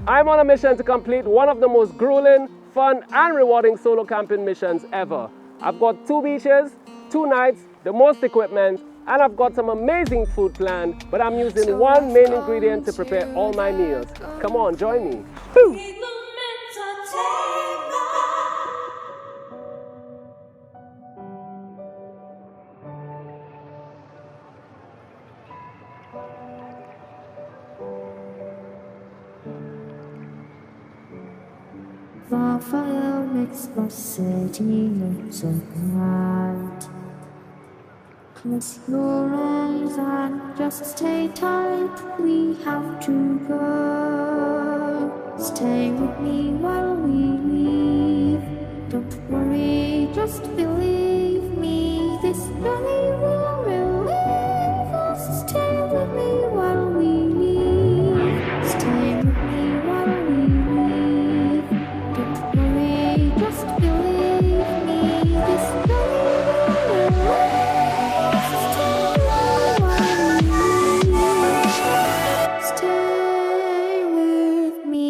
I'm on a mission to complete one of the most grueling, fun, and rewarding solo camping missions ever. I've got 2 beaches, 2 nights, the most equipment, and I've got some amazing food planned, but I'm using one main ingredient to prepare all my meals. Come on, join me. Woo! The fire makes the city look so bright. Close your eyes and just stay tight. We have to go. Stay with me while we leave. Don't worry, just believe me. This journey will relieve us. Stay with me while we leave. Stay with me while we leave. Don't worry, just believe me. This journey will relieve us. Stay while we leave. Stay with me.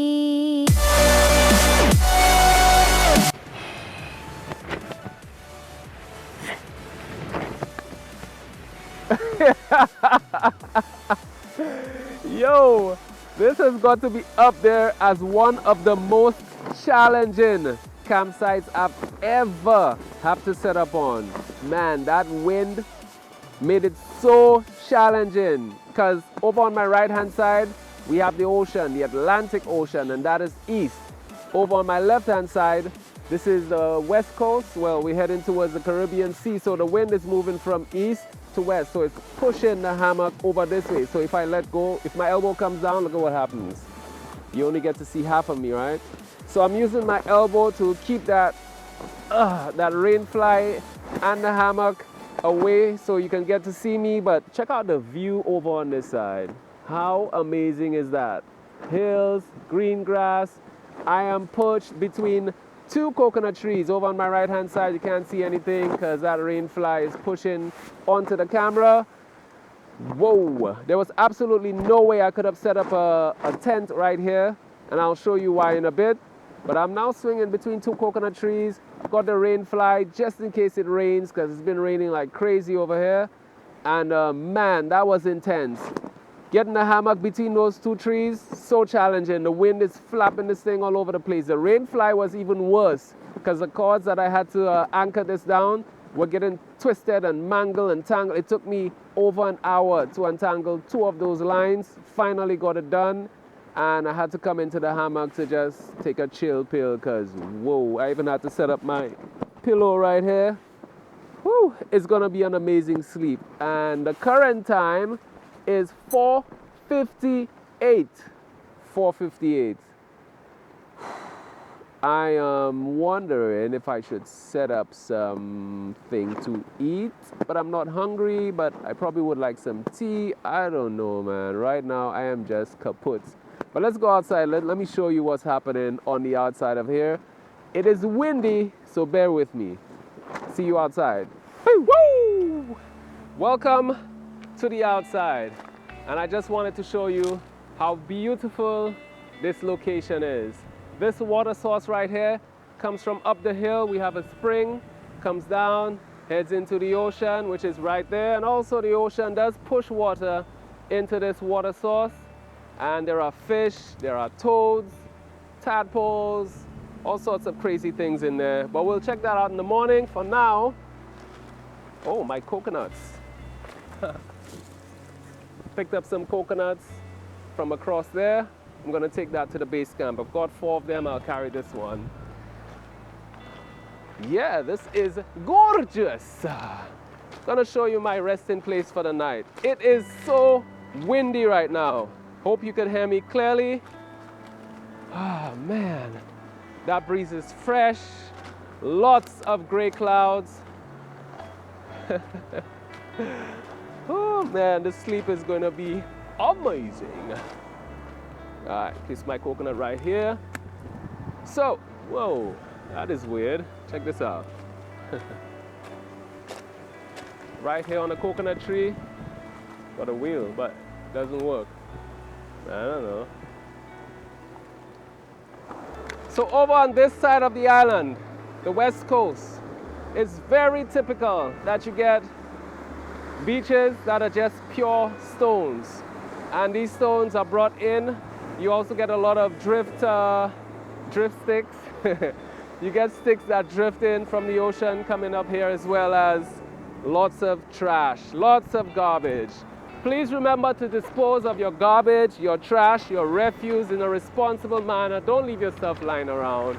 Yo, this has got to be up there as one of the most challenging campsites I've ever had to set up on. Man, that wind made it so challenging because over on my right hand side we have the ocean, the Atlantic Ocean, and that is east. Over on my left hand side, this is the west coast. Well, we're heading towards the Caribbean Sea, so the wind is moving from east to west, so it's pushing the hammock over this way. So if I let go, if my elbow comes down, look at what happens. You only get to see half of me, right? So I'm using my elbow to keep that rain fly and the hammock away so you can get to see me. But check out the view over on this side. How amazing is that? Hills, green grass. I am perched between 2 coconut trees. Over on my right hand side you can't see anything because that rain fly is pushing onto the camera. Whoa, there was absolutely no way I could have set up a tent right here, and I'll show you why in a bit. But I'm now swinging between 2 coconut trees. Got the rain fly just in case it rains because it's been raining like crazy over here. And man, that was intense. Getting the hammock between those 2 trees, so challenging. The wind is flapping this thing all over the place. The rain fly was even worse because the cords that I had to anchor this down were getting twisted and mangled and tangled. It took me over an hour to untangle 2 of those lines. Finally got it done, and I had to come into the hammock to just take a chill pill because, whoa, I even had to set up my pillow right here. Whew, it's gonna be an amazing sleep. And the current time is 4:58. 4:58. I am wondering if I should set up something to eat, but I'm not hungry, but I probably would like some tea. I don't know, man. Right now I am just kaput. But let's go outside. Let me show you what's happening on the outside of here. It is windy, so bear with me. See you outside. Woo! Welcome to the outside. And I just wanted to show you how beautiful this location is. This water source right here comes from up the hill. We have a spring, comes down, heads into the ocean, which is right there. And also the ocean does push water into this water source. And there are fish, there are toads, tadpoles, all sorts of crazy things in there. But we'll check that out in the morning. For now, oh, my coconuts. Picked up some coconuts from across there. I'm gonna take that to the base camp. I've got 4 of them, I'll carry this one. Yeah, this is gorgeous. Gonna show you my resting place for the night. It is so windy right now. Hope you can hear me clearly. Ah, man, that breeze is fresh. Lots of gray clouds. Oh man, the sleep is gonna be amazing. All right, place my coconut right here. So, whoa, that is weird. Check this out. Right here on the coconut tree, got a wheel, but it doesn't work. I don't know. So over on this side of the island, the west coast, it's very typical that you get beaches that are just pure stones. And these stones are brought in. You also get a lot of drift sticks. You get sticks that drift in from the ocean coming up here, as well as lots of trash, lots of garbage. Please remember to dispose of your garbage, your trash, your refuse in a responsible manner. Don't leave your stuff lying around,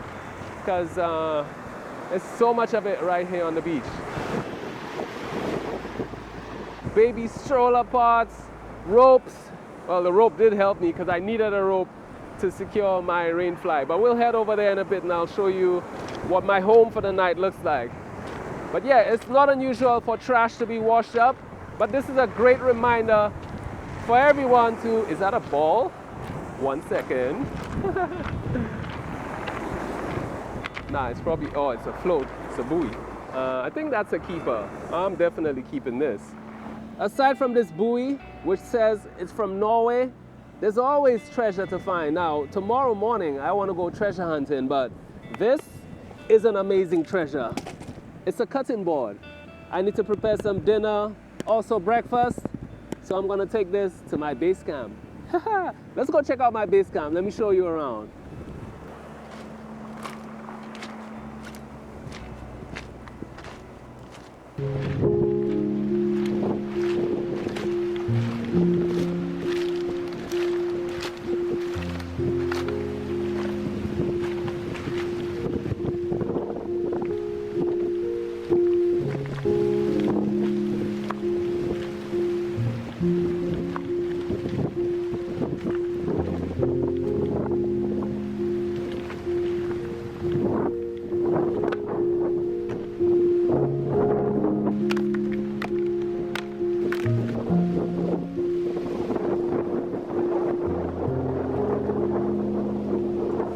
because there's so much of it right here on the beach. Baby stroller parts, ropes. Well, the rope did help me because I needed a rope to secure my rain fly. But we'll head over there in a bit and I'll show you what my home for the night looks like. But yeah, it's not unusual for trash to be washed up, but this is a great reminder for everyone to, is that a ball? 1 second. Nah, it's probably, oh, it's a float, it's a buoy. I think that's a keeper. I'm definitely keeping this. Aside from this buoy, which says it's from Norway, there's always treasure to find. Now, tomorrow morning, I want to go treasure hunting, but this is an amazing treasure. It's a cutting board. I need to prepare some dinner, also breakfast, so I'm going to take this to my base camp. Let's go check out my base camp. Let me show you around.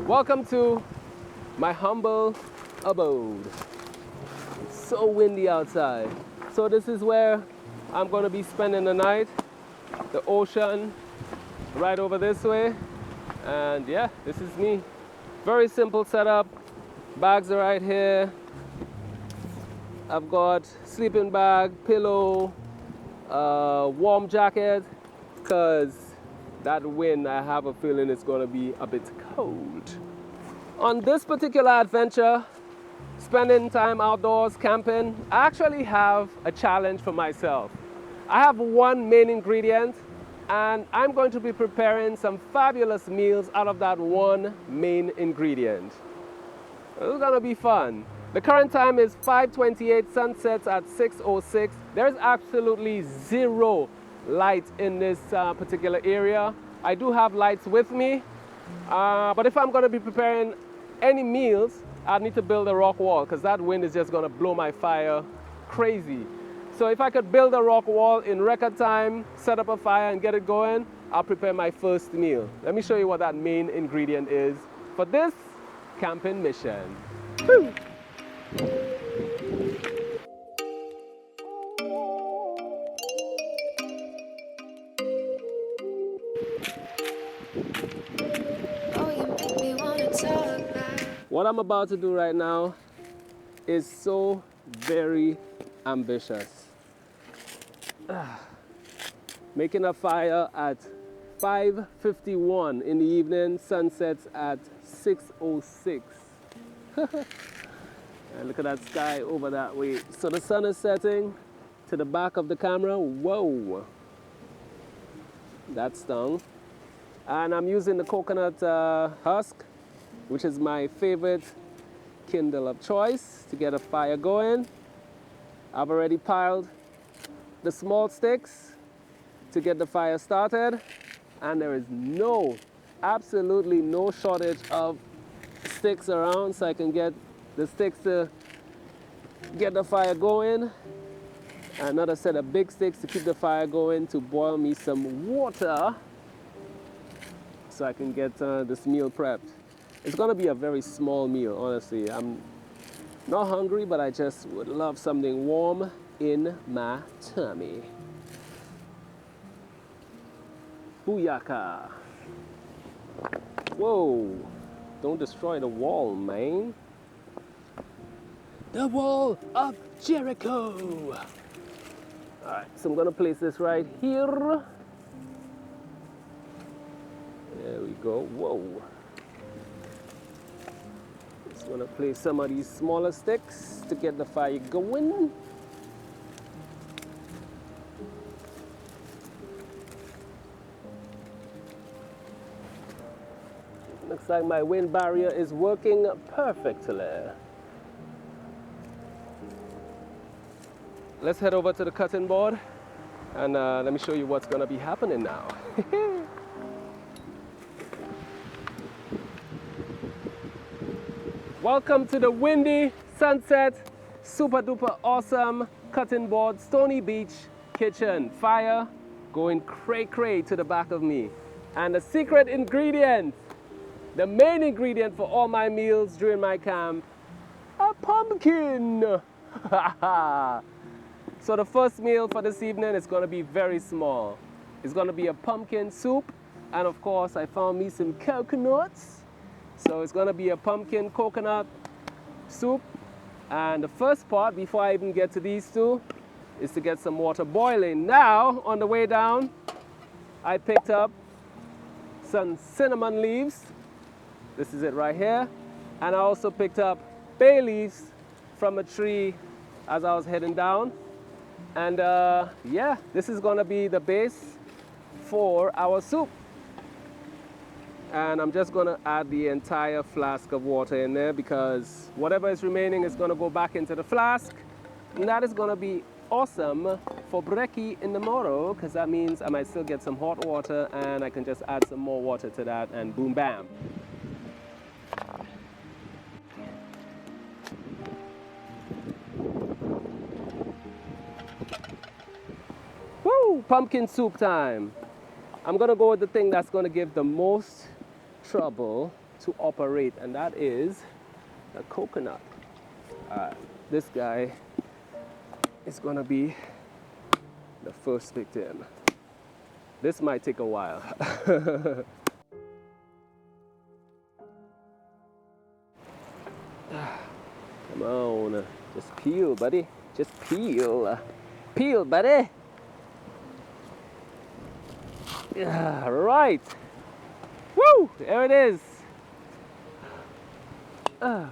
Welcome to my humble abode. It's so windy outside. So this is where I'm going to be spending the night. The ocean right over this way. And yeah, this is me. Very simple setup. Bags are right here. I've got sleeping bag, pillow, warm jacket, because that wind, I have a feeling it's going to be a bit cold. On this particular adventure, spending time outdoors camping, I actually have a challenge for myself. I have one main ingredient, and I'm going to be preparing some fabulous meals out of that one main ingredient. This is going to be fun. The current time is 5:28, sunsets at 6:06. There's absolutely zero light in this particular area. I do have lights with me, but if I'm going to be preparing any meals, I need to build a rock wall, because that wind is just going to blow my fire crazy. So if I could build a rock wall in record time, set up a fire and get it going, I'll prepare my first meal. Let me show you what that main ingredient is for this camping mission. Woo! What I'm about to do right now is so very ambitious. Making a fire at 5:51 in the evening, sunsets at 6:06. And look at that sky over that way. So the sun is setting to the back of the camera. Whoa, that stung. And I'm using the coconut husk, which is my favorite kindle of choice to get a fire going. I've already piled the small sticks to get the fire started, and there is absolutely no shortage of sticks around, so I can get the sticks to get the fire going. Another set of big sticks to keep the fire going, to boil me some water so I can get this meal prepped. It's gonna be a very small meal, honestly. I'm not hungry, but I just would love something warm in my tummy. Booyaka. Whoa. Don't destroy the wall, man. The wall of Jericho. Alright, so I'm gonna place this right here. There we go. Whoa. Just gonna place some of these smaller sticks to get the fire going. Looks like my wind barrier is working perfectly. Let's head over to the cutting board and let me show you what's gonna be happening now. Welcome to the windy sunset, super duper awesome cutting board, Stony Beach kitchen. Fire going cray cray to the back of me. And the secret ingredient, the main ingredient for all my meals during my camp, a pumpkin. So the first meal for this evening is gonna be very small. It's gonna be a pumpkin soup, and of course I found me some coconuts. So it's gonna be a pumpkin coconut soup. And the first part, before I even get to these two, is to get some water boiling. Now, on the way down, I picked up some cinnamon leaves. This is it right here. And I also picked up bay leaves from a tree as I was heading down. And yeah, this is gonna be the base for our soup. And I'm just gonna add the entire flask of water in there because whatever is remaining is gonna go back into the flask. And that is gonna be awesome for brekkie in the morrow, because that means I might still get some hot water and I can just add some more water to that and boom bam. Woo! Pumpkin soup time. I'm gonna go with the thing that's gonna give the most trouble to operate, and that is the coconut. This guy is gonna be the first victim. This might take a while. Come on, just peel, buddy. Just peel. Peel, buddy. Yeah, right. Woo! There it is. Oh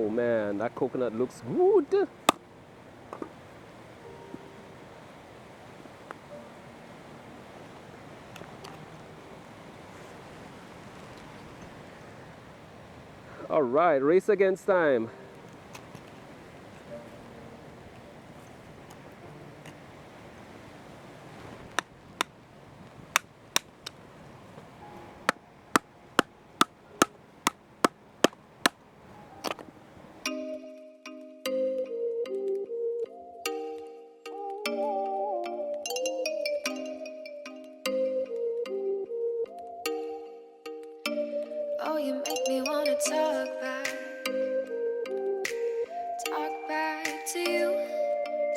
man, that coconut looks good. All right, race against time. Oh, you make me wanna talk back to you.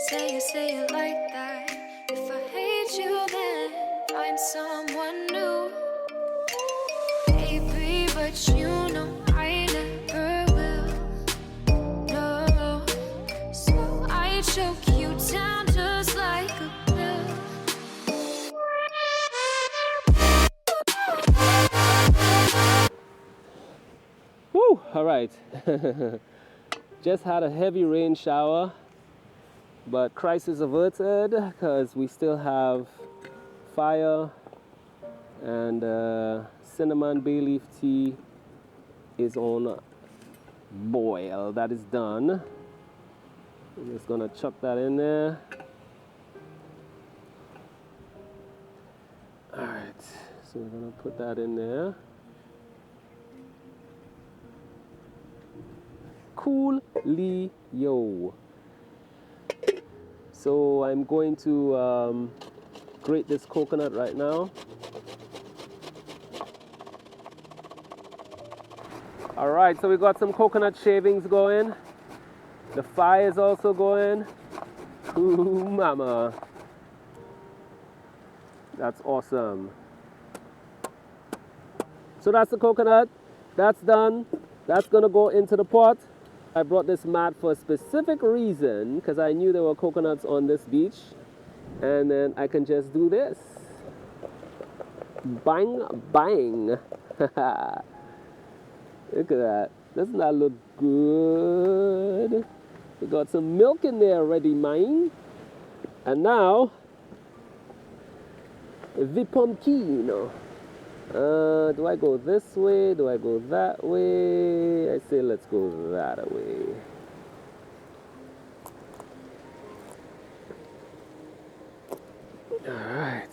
Say it like that. If I hate you, then find someone new. Baby, but you know I never will. No, so I choke you down just like a pill. Woo! All right. Just had a heavy rain shower, but crisis averted because we still have fire, and cinnamon bay leaf tea is on boil. That is done. I'm just gonna chuck that in there. All right, so we're gonna put that in there. Coolio. So I'm going to grate this coconut right now. All right, so we got some coconut shavings going. The fire is also going. Ooh, mama. That's awesome. So that's the coconut. That's done. That's gonna go into the pot. I brought this mat for a specific reason because I knew there were coconuts on this beach. And then I can just do this. Bang, bang. Look at that. Doesn't that look good? We got some milk in there already, mine. And now, the pumpkin. Do I go this way? Do I go that way? I say let's go that way. All right.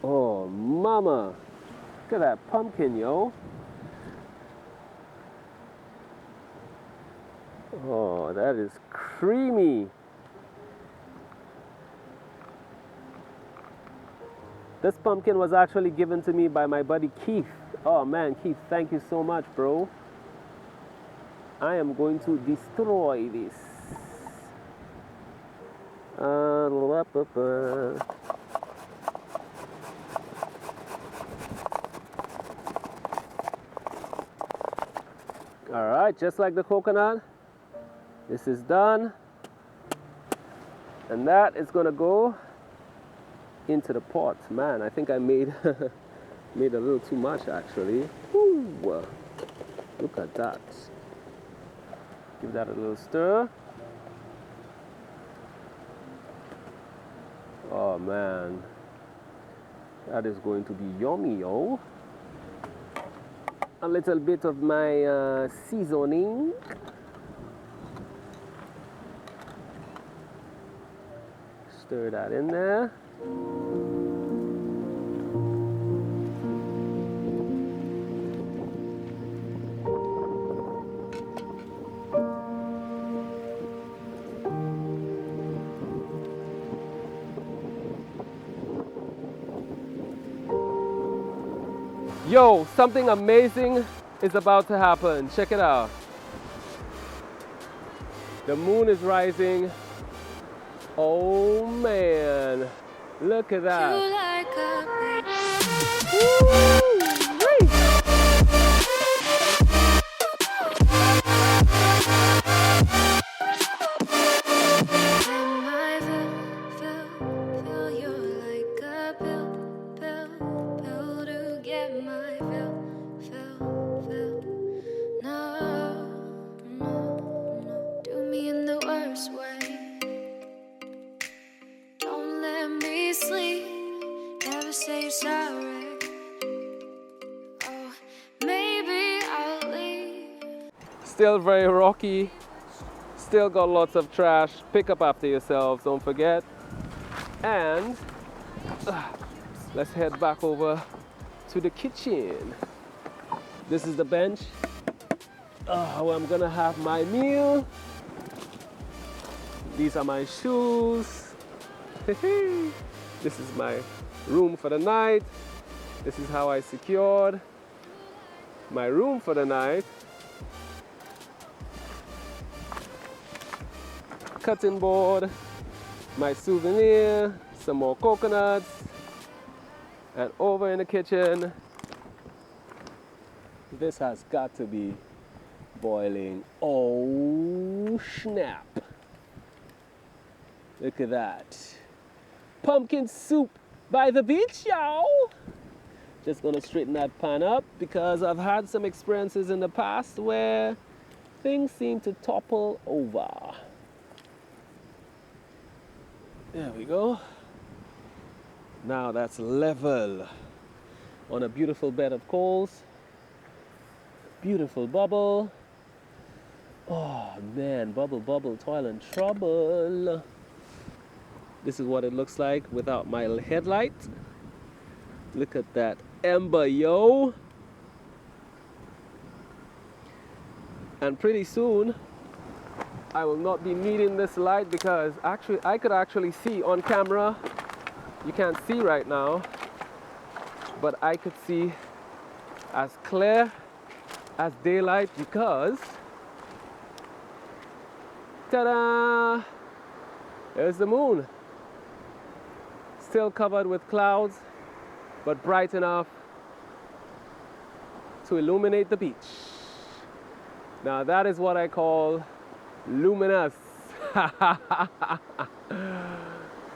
Oh, mama. Look at that pumpkin, yo. Oh, that is creamy. This pumpkin was actually given to me by my buddy Keith. Oh man, Keith, thank you so much, bro. I am going to destroy this. All right, just like the coconut, this is done. And that is gonna go into the pot. Man, I think I made made a little too much actually. Ooh, look at that. Give that a little stir. Oh man, that is going to be yummy, yo. A little bit of my seasoning. Stir that in there. Yo, something amazing is about to happen. Check it out. The moon is rising. Oh man, look at that. Say sorry. Oh, maybe I'll leave. Still very rocky. Still got lots of trash. Pick up after yourselves, don't forget. And let's head back over to the kitchen. This is the bench where I'm gonna have my meal. These are my shoes. This is my room for the night. This is how I secured my room for the night. Cutting board, my souvenir, some more coconuts, and over in the kitchen, this has got to be boiling. Oh snap! Look at that. Pumpkin soup by the beach, y'all. Just gonna straighten that pan up because I've had some experiences in the past where things seem to topple over. There we go. Now that's level on a beautiful bed of coals. Beautiful bubble. Oh man, bubble, bubble, toil and trouble. This is what it looks like without my headlight. Look at that ember, yo. And pretty soon, I will not be needing this light because actually I could actually see on camera. You can't see right now, but I could see as clear as daylight because Ta-da! There's the moon. Still covered with clouds, but bright enough to illuminate the beach. Now that is what I call luminous.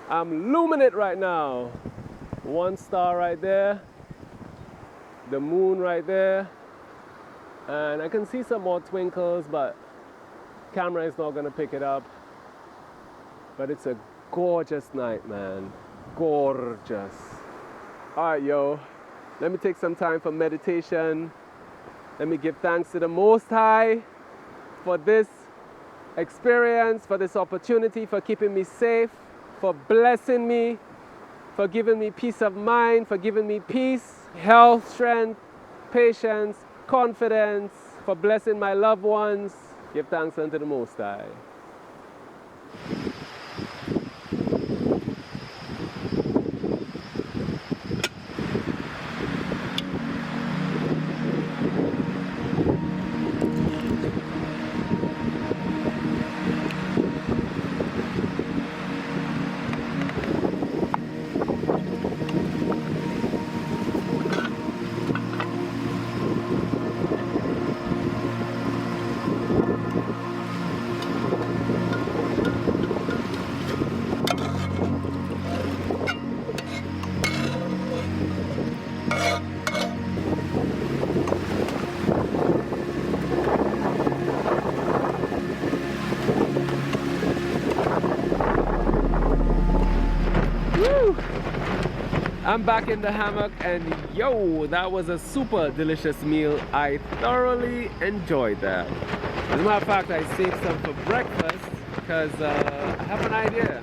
I'm luminate right now. One star right there, the moon right there, and I can see some more twinkles, but camera is not gonna pick it up. But it's a gorgeous night, man. Gorgeous. All right, yo, let me take some time for meditation. Let me give thanks to the Most High for this experience, for this opportunity, for keeping me safe, for blessing me, for giving me peace of mind, for giving me peace, health, strength, patience, confidence, for blessing my loved ones. Give thanks unto the Most High. I'm back in the hammock, and yo, that was a super delicious meal. I thoroughly enjoyed that. As a matter of fact, I saved some for breakfast because I have an idea.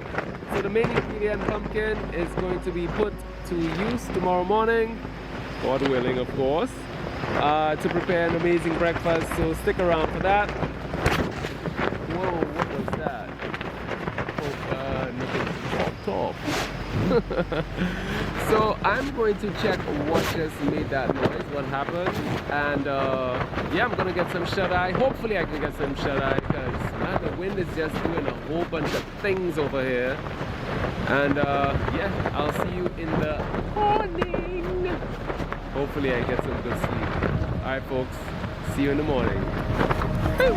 So the main ingredient, pumpkin, is going to be put to use tomorrow morning, God willing of course, to prepare an amazing breakfast. So stick around for that. Whoa, what was that? Oh, nothing popped off. So I'm going to check what just made that noise, what happened, and yeah, I'm gonna get some shut-eye. Hopefully I can get some shut-eye, because man, the wind is just doing a whole bunch of things over here. And yeah, I'll see you in the morning. Hopefully I get some good sleep. Alright folks, see you in the morning. Woo!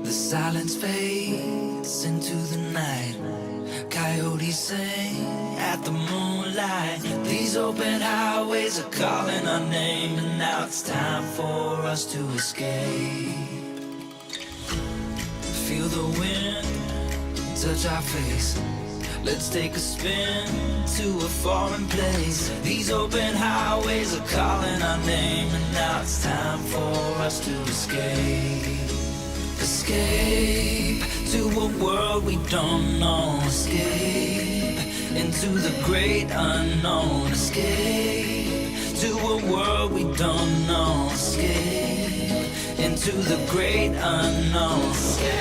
Silence fades into the night. Coyotes sing at the moonlight. These open highways are calling our name, and now it's time for us to escape. Feel the wind touch our face. Let's take a spin to a foreign place. These open highways are calling our name, and now it's time for us to escape. Escape to a world we don't know. Escape into the great unknown. Escape to a world we don't know. Escape into the great unknown. Escape,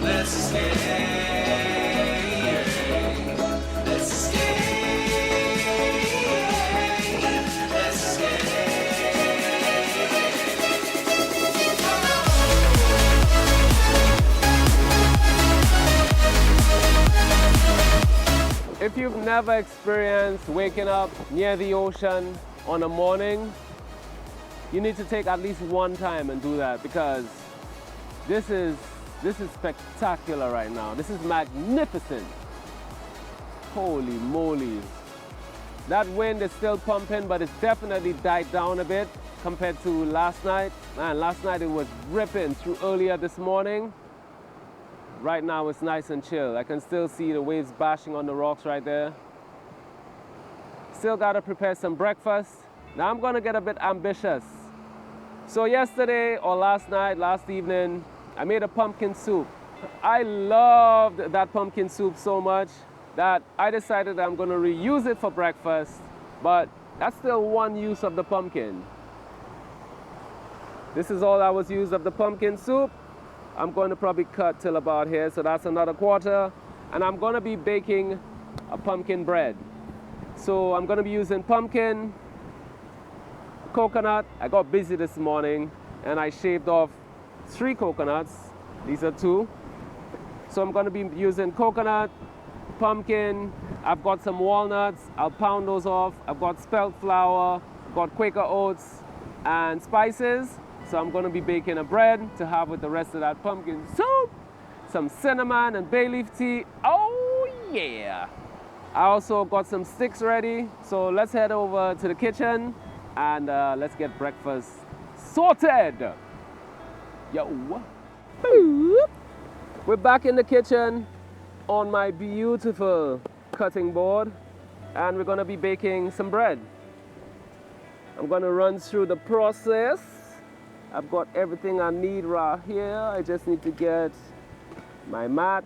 let's escape. Let's escape. Let's escape. If you've never experienced waking up near the ocean on a morning, you need to take at least one time and do that, because this is spectacular right now. This is magnificent. Holy moly. That wind is still pumping, but it's definitely died down a bit compared to last night. Man, last night it was ripping through earlier this morning. Right now it's nice and chill. I can still see the waves bashing on the rocks right there. Still gotta prepare some breakfast. Now I'm gonna get a bit ambitious. So yesterday or last evening, I made a pumpkin soup. I loved that pumpkin soup so much that I decided I'm gonna reuse it for breakfast, but that's still one use of the pumpkin. This is all I was used of the pumpkin soup. I'm going to probably cut till about here, so that's another quarter. And I'm gonna be baking a pumpkin bread. So I'm gonna be using pumpkin, coconut. I got busy this morning and I shaved off 3 coconuts. These are 2. So I'm gonna be using coconut, pumpkin. I've got some walnuts. I'll pound those off. I've got spelt flour, I've got Quaker oats and spices. So I'm gonna be baking a bread to have with the rest of that pumpkin soup. Some cinnamon and bay leaf tea. Oh yeah. I also got some sticks ready, so let's head over to the kitchen and let's get breakfast sorted. Yo. We're back in the kitchen on my beautiful cutting board and we're gonna be baking some bread. I'm gonna run through the process. I've got everything I need right here. I just need to get my mat.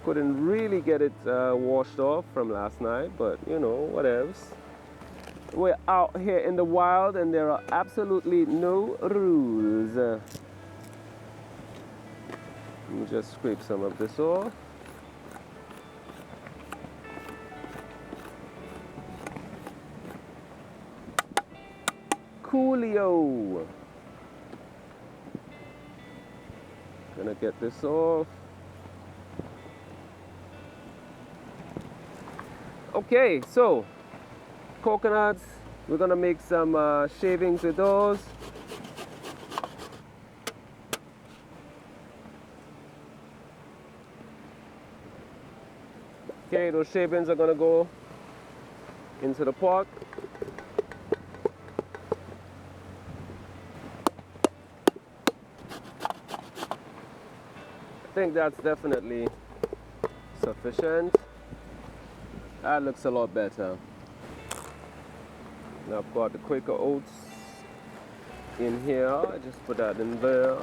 Couldn't really get it washed off from last night, but you know, what else. We're out here in the wild and there are absolutely no rules. Let me just scrape some of this off. Coolio. Gonna get this off. Okay, so coconuts, we're gonna make some shavings with those. Okay, those shavings are gonna go into the pot. I think that's definitely sufficient. That looks a lot better. Now I've got the Quaker oats in here. I just put that in there.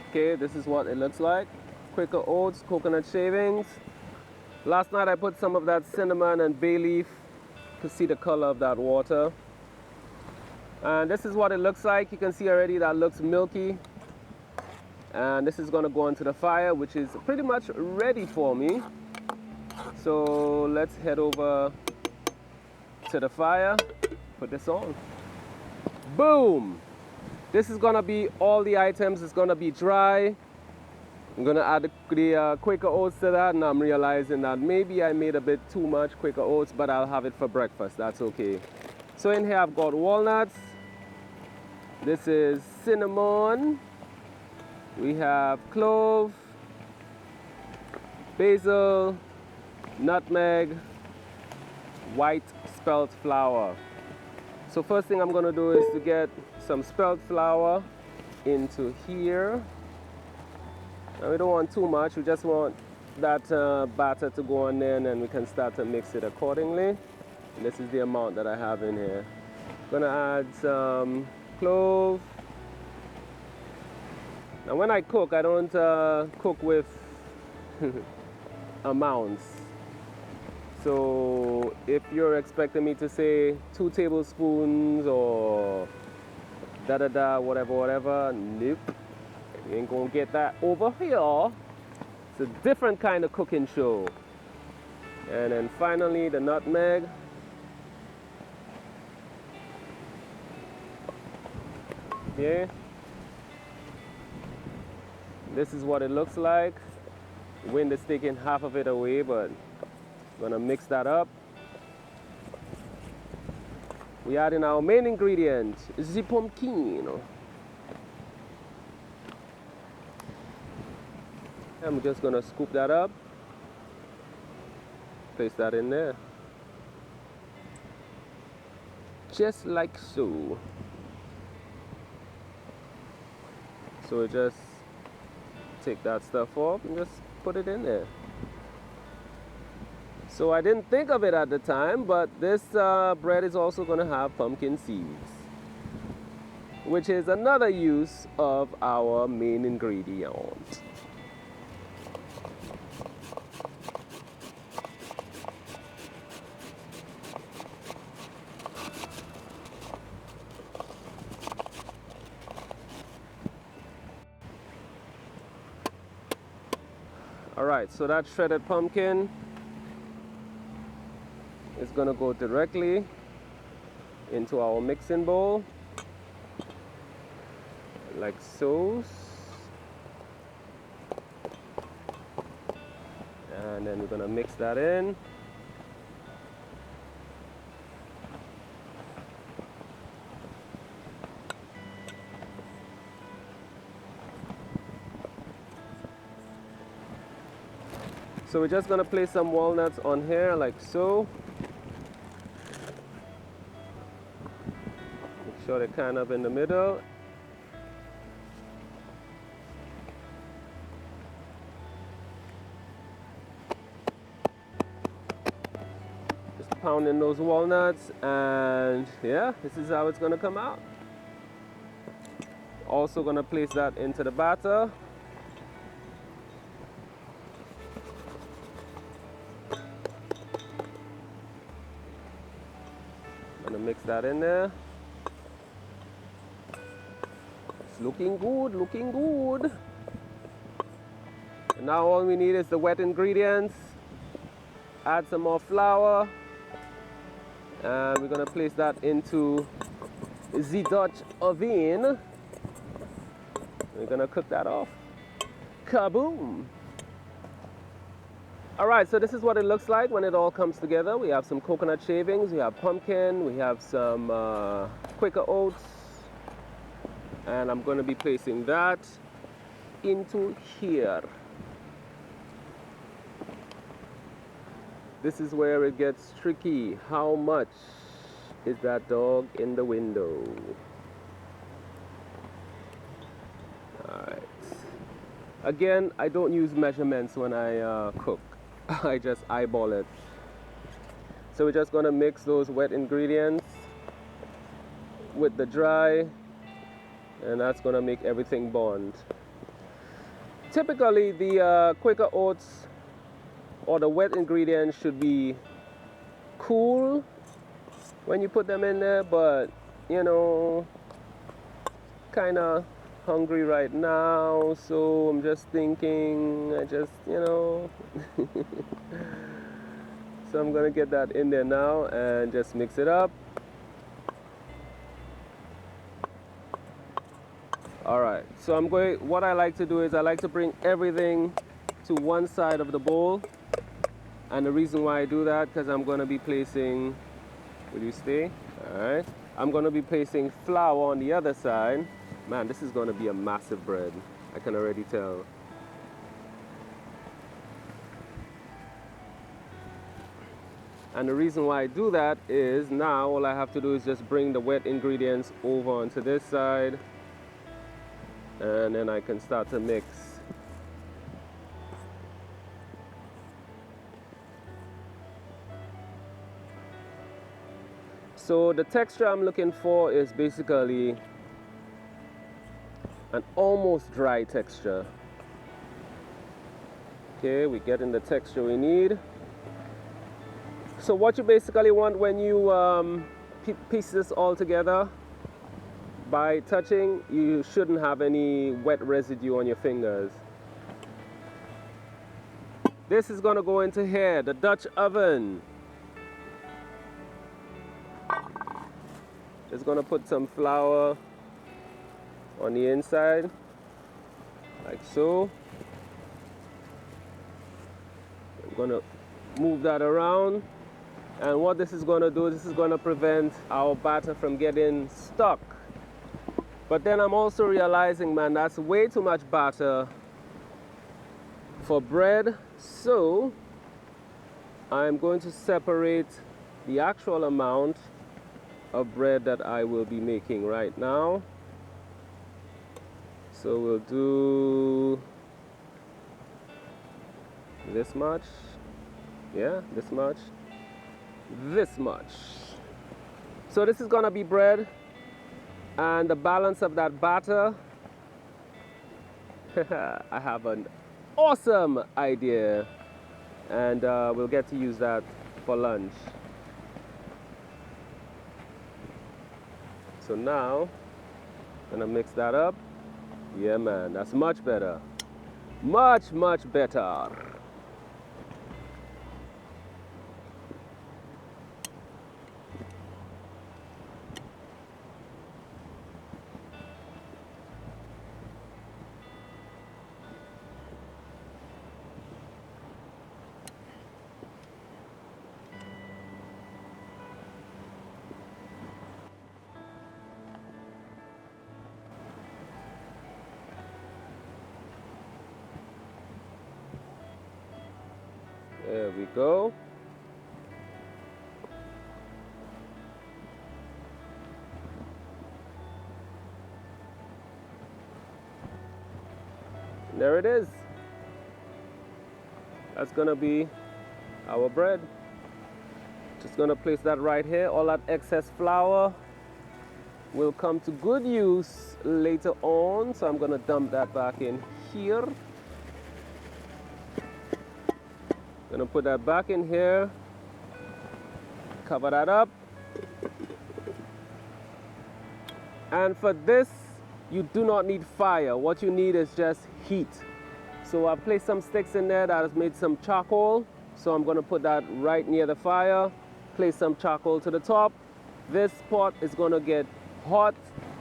Okay, this is what it looks like. Quaker oats, coconut shavings. Last night I put some of that cinnamon and bay leaf to see the color of that water. And this is what it looks like. You can see already that looks milky. And this is gonna go onto the fire, which is pretty much ready for me. So let's head over to the fire, put this on. Boom! This is gonna be all the items. It's gonna be dry. I'm gonna add the Quaker oats to that, and I'm realizing that maybe I made a bit too much Quaker oats, but I'll have it for breakfast. That's okay. So in here I've got walnuts. This is cinnamon. We have clove, basil, nutmeg, white spelt flour. So first thing I'm gonna do is to get some spelt flour into here. And we don't want too much, we just want that batter to go on there and then we can start to mix it accordingly. And this is the amount that I have in here. Gonna add some clove. Now when I cook, I don't cook with amounts. So if you're expecting me to say 2 tablespoons or da-da-da, whatever, nope. You ain't gonna get that over here. It's a different kind of cooking show. And then finally the nutmeg. Okay. This is what it looks like. The wind is taking half of it away, but I'm gonna mix that up. We add in our main ingredient, the pumpkin. I'm just gonna scoop that up. place that in there. Just like so. So we just take that stuff off and just put it in there. So I didn't think of it at the time, but this bread is also going to have pumpkin seeds, which is another use of our main ingredient. Alright, so that shredded pumpkin is going to go directly into our mixing bowl, like so. And then we're going to mix that in. So we're just going to place some walnuts on here like so. Make sure they're kind of in the middle. Just pounding those walnuts, and yeah, this is how it's going to come out. Also going to place that into the batter. Gonna mix that in there. It's looking good, looking good. And now all we need is the wet ingredients. Add some more flour. And we're gonna place that into the Dutch oven. We're gonna cook that off. Kaboom! Alright, so this is what it looks like when it all comes together. We have some coconut shavings, we have pumpkin, we have some Quaker oats, and I'm going to be placing that into here. This is where it gets tricky. How much is that dog in the window? Alright. Again, I don't use measurements when I cook. I just eyeball it. So we're just going to mix those wet ingredients with the dry, and that's going to make everything bond. Typically the Quaker oats or the wet ingredients should be cool when you put them in there, but you know, kind of hungry right now, so I'm just thinking, you know. So I'm gonna get that in there now and just mix it up. Alright, so what I like to do is I like to bring everything to one side of the bowl, and the reason why I do that, because I'm gonna be placing, will you stay? Alright, I'm gonna be placing flour on the other side. Man, this is going to be a massive bread. I can already tell. And the reason why I do that is now all I have to do is just bring the wet ingredients over onto this side. And then I can start to mix. So the texture I'm looking for is basically an almost dry texture. Okay, we're getting the texture we need. So what you basically want when you piece this all together, by touching, you shouldn't have any wet residue on your fingers. This is gonna go into here, the Dutch oven. Just gonna put some flour on the inside, like so. I'm gonna move that around, and what this is gonna do is this is gonna prevent our batter from getting stuck. But then I'm also realizing, man, that's way too much batter for bread, so I'm going to separate the actual amount of bread that I will be making right now. So we'll do this much, yeah, this much, this much. So this is gonna be bread, and the balance of that batter, I have an awesome idea, and we'll get to use that for lunch. So now, I'm gonna mix that up. Yeah, man, that's much better. Much, much better. There we go. And there it is. That's gonna be our bread. Just gonna place that right here. All that excess flour will come to good use later on. So I'm gonna dump that back in here. Gonna put that back in here. Cover that up. And for this, you do not need fire. What you need is just heat. So I've placed some sticks in there that has made some charcoal. So I'm gonna put that right near the fire. Place some charcoal to the top. This pot is gonna get hot.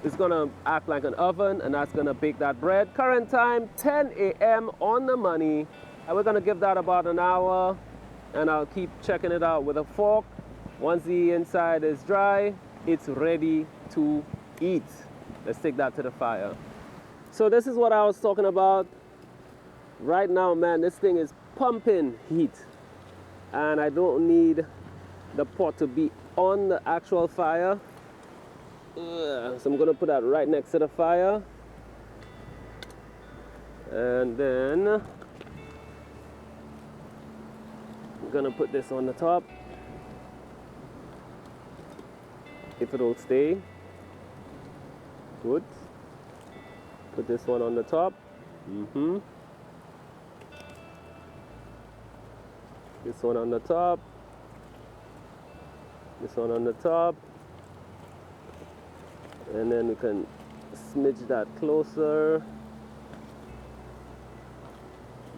It's gonna act like an oven, and that's gonna bake that bread. Current time, 10 a.m. on the money. And we're gonna give that about an hour, and I'll keep checking it out with a fork. Once the inside is dry, it's ready to eat. Let's take that to the fire. So this is what I was talking about. Right now, man, this thing is pumping heat, and I don't need the pot to be on the actual fire. So I'm gonna put that right next to the fire, and then I'm gonna put this on the top if it'll stay. Good. Put this one on the top. This one on the top. This one on the top. And then we can smidge that closer.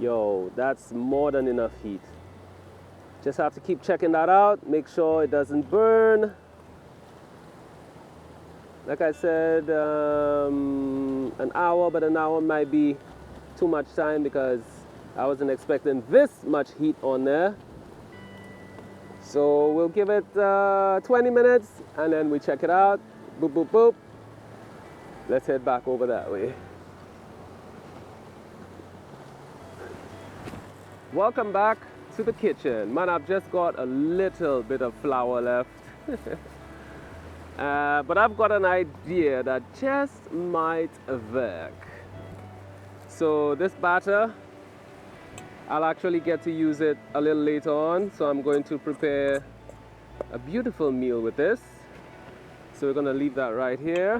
Yo, that's more than enough heat. Just have to keep checking that out. Make sure it doesn't burn. Like I said, an hour, but an hour might be too much time because I wasn't expecting this much heat on there. So we'll give it 20 minutes and then we check it out. Boop, boop, boop. Let's head back over that way. Welcome back to the kitchen. Man, I've just got a little bit of flour left. But I've got an idea that just might work. So this batter, I'll actually get to use it a little later on. So I'm going to prepare a beautiful meal with this. So we're gonna leave that right here.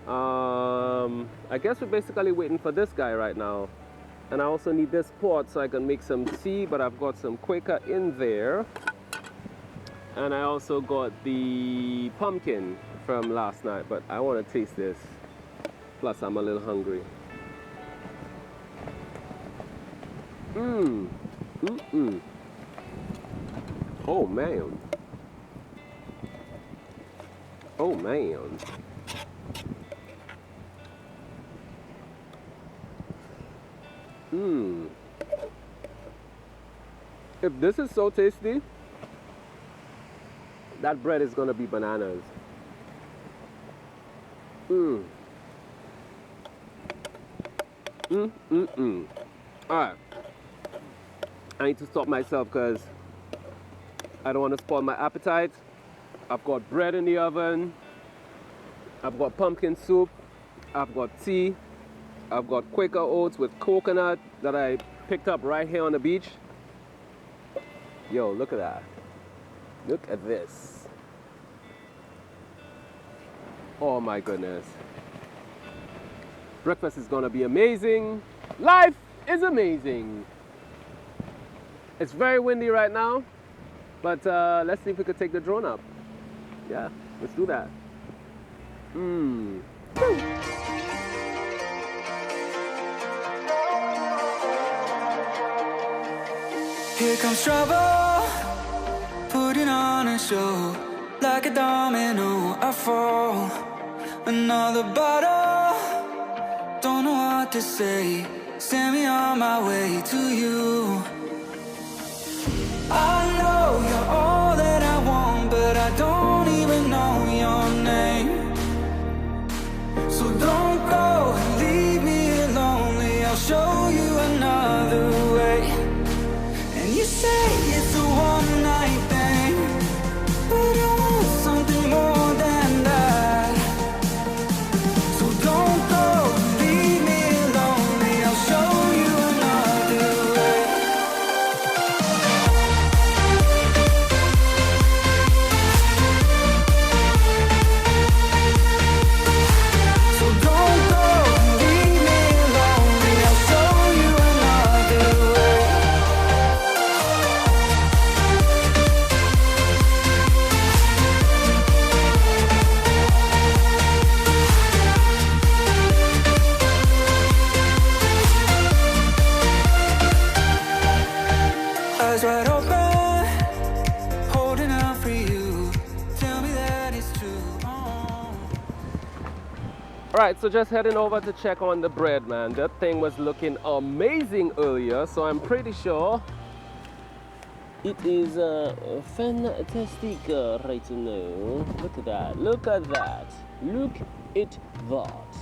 I guess we're basically waiting for this guy right now. And I also need this pot so I can make some tea, but I've got some Quaker in there. And I also got the pumpkin from last night, but I want to taste this. Plus, I'm a little hungry. Oh, man. Oh, man. If this is so tasty, that bread is gonna be bananas. Alright. I need to stop myself because I don't want to spoil my appetite. I've got bread in the oven. I've got pumpkin soup. I've got tea. I've got Quaker oats with coconut that I picked up right here on the beach. Yo, look at that. Look at this. Oh my goodness. Breakfast is gonna be amazing. Life is amazing. It's very windy right now, but let's see if we could take the drone up. Yeah, let's do that. Here comes trouble, putting on a show. Like a domino, I fall. Another bottle, don't know what to say. Send me on my way to you. I know you're all that I want, but I don't even know your name. So don't go and leave me lonely. I'll show you another way. And you say it's a one-night thing, but I want something more than that. So don't go and leave me lonely. I'll show you another way. So don't go and leave me lonely. I'll show you another way. Eyes wide open, holding out for you. Tell me that it's true. Alright, so just heading over to check on the bread, man. That thing was looking amazing earlier, so I'm pretty sure it is fantastic right now. Look at that, look at that, look at that.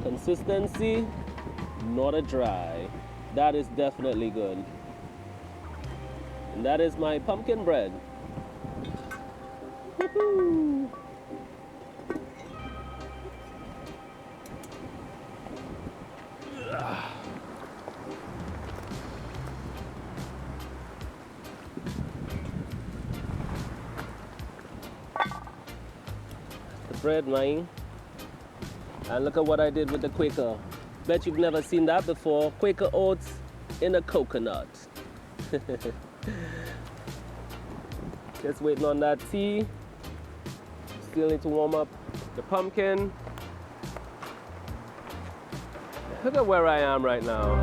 Consistency, not a dry. That is definitely good. And that is my pumpkin bread. Woohoo! The bread, man. And look at what I did with the Quaker. Bet you've never seen that before. Quaker oats in a coconut. Just waiting on that tea. Still need to warm up the pumpkin. Look at where I am right now.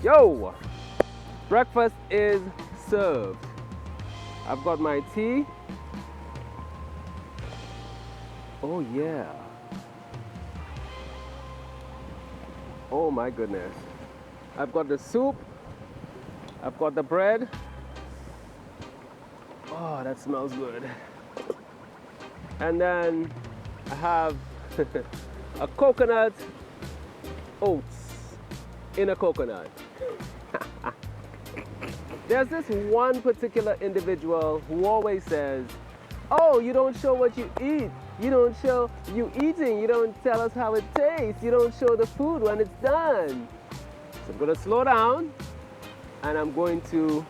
Yo, breakfast is served. I've got my tea. Oh yeah. Oh my goodness. I've got the soup. I've got the bread. Oh, that smells good. And then I have a coconut oats in a coconut. There's this one particular individual who always says, oh, you don't show what you eat. You don't show you eating. You don't tell us how it tastes. You don't show the food when it's done. So I'm going to slow down and I'm going to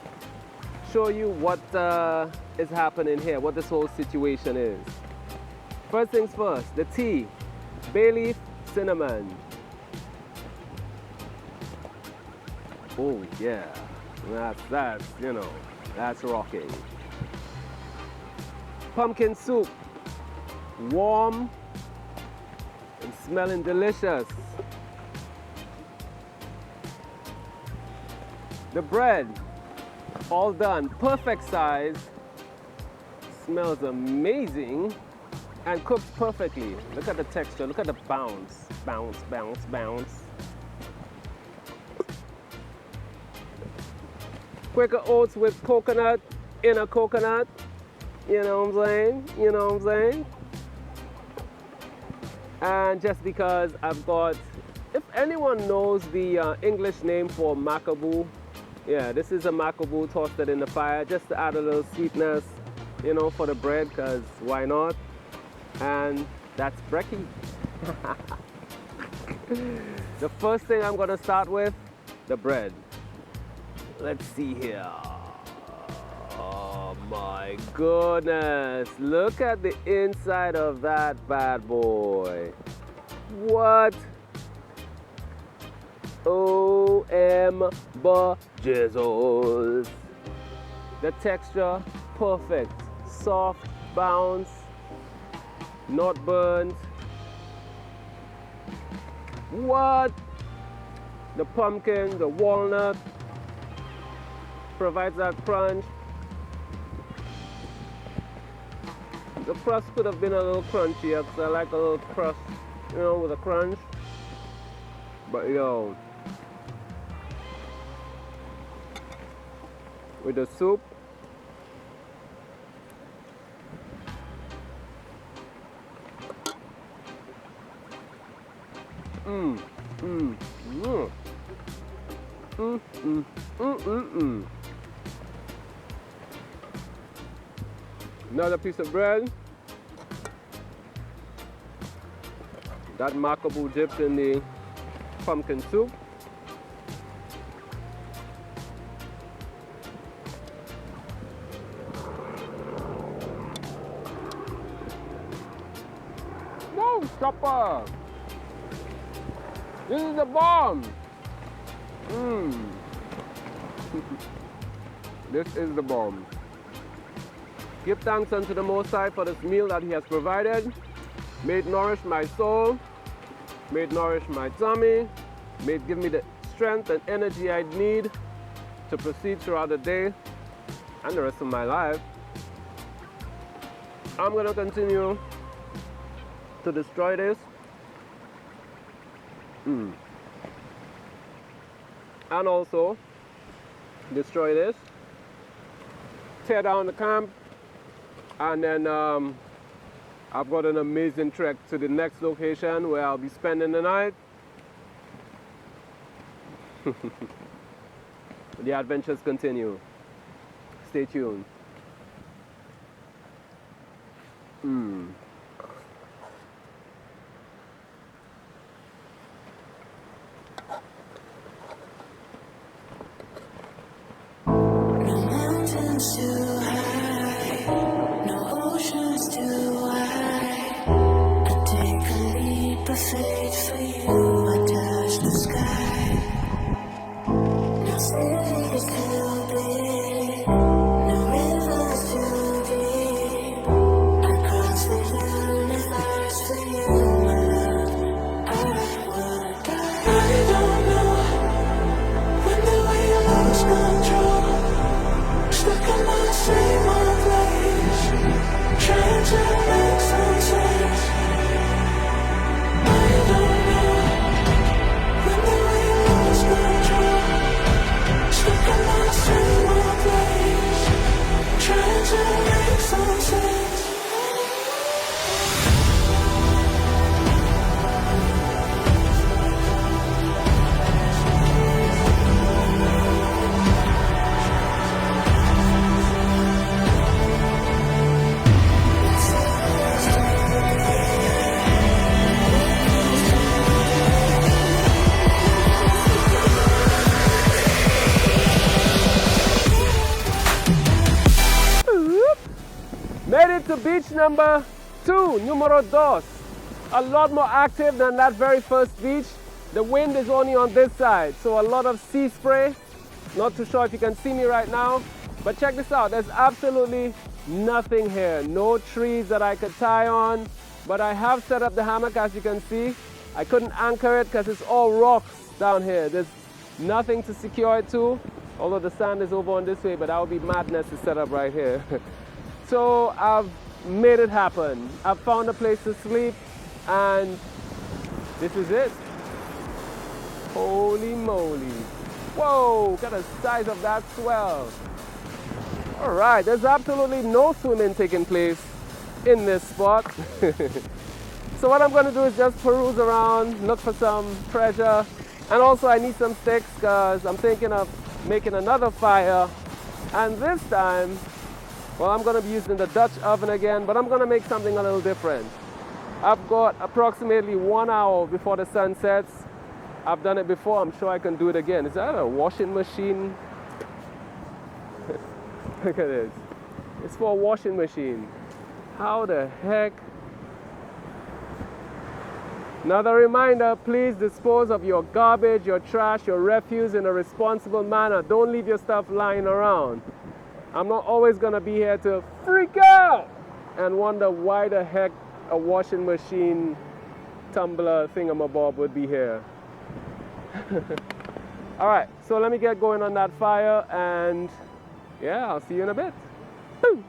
show you what is happening here, what this whole situation is. First things first, the tea, bay leaf, cinnamon. Oh yeah, that's you know, that's rocking. Pumpkin soup, warm and smelling delicious. The bread, all done, perfect size, smells amazing and cooks perfectly. Look at the texture, look at the bounce, bounce, bounce, bounce. Quaker oats with coconut, inner coconut, you know what I'm saying, you know what I'm saying? And just because I've got, if anyone knows the English name for macaboo, yeah, this is a macaboo toasted in the fire just to add a little sweetness, you know, for the bread, because why not? And that's brekkie. The first thing I'm going to start with, the bread. Let's see here. Oh my goodness. Look at the inside of that bad boy. What? O.M. Jizzles. The texture, perfect. Soft, bounce, not burnt. What? The pumpkin, the walnut provides that crunch. The crust could have been a little crunchier because I like a little crust, you know, with a crunch. But yo, with the soup, Another piece of bread. That macaboo dipped in the pumpkin soup. Whoa, stopper! This is the bomb! This is the bomb. Give thanks unto the Most High for this meal that He has provided. May it nourish my soul. May it nourish my tummy. May it give me the strength and energy I need to proceed throughout the day and the rest of my life. I'm going to continue to destroy this. And also destroy this. Tear down the camp. And then I've got an amazing trek to the next location where I'll be spending the night. The adventures continue. Stay tuned. Mountains too high, no oceans too wide. I take a leap of faith for you. I touch the sky. No city is too big, no river's too deep. I cross the universe for you, my love. I would die. I don't know when the way I lose control. Stuck in my same old place, trying to make some sense. I don't know when the way I lost control. Stuck in my same old place, trying to make some sense. Made it to beach number 2, numero dos. A lot more active than that very first beach. The wind is only on this side, so a lot of sea spray. Not too sure if you can see me right now, but check this out. There's absolutely nothing here. No trees that I could tie on, but I have set up the hammock, as you can see. I couldn't anchor it because it's all rocks down here. There's nothing to secure it to, although the sand is over on this way, but that would be madness to set up right here. So I've made it happen. I've found a place to sleep, and this is it. Holy moly. Whoa, look at the size of that swell. All right, there's absolutely no swimming taking place in this spot. So what I'm going to do is just peruse around, look for some treasure, and also I need some sticks because I'm thinking of making another fire. And this time, well, I'm going to be using the Dutch oven again, but I'm going to make something a little different. I've got approximately 1 hour before the sun sets. I've done it before, I'm sure I can do it again. Is that a washing machine? Look at this. It's for a washing machine. How the heck? Another reminder, please dispose of your garbage, your trash, your refuse in a responsible manner. Don't leave your stuff lying around. I'm not always going to be here to freak out and wonder why the heck a washing machine tumbler thingamabob would be here. All right, so let me get going on that fire, and yeah, I'll see you in a bit. Woo!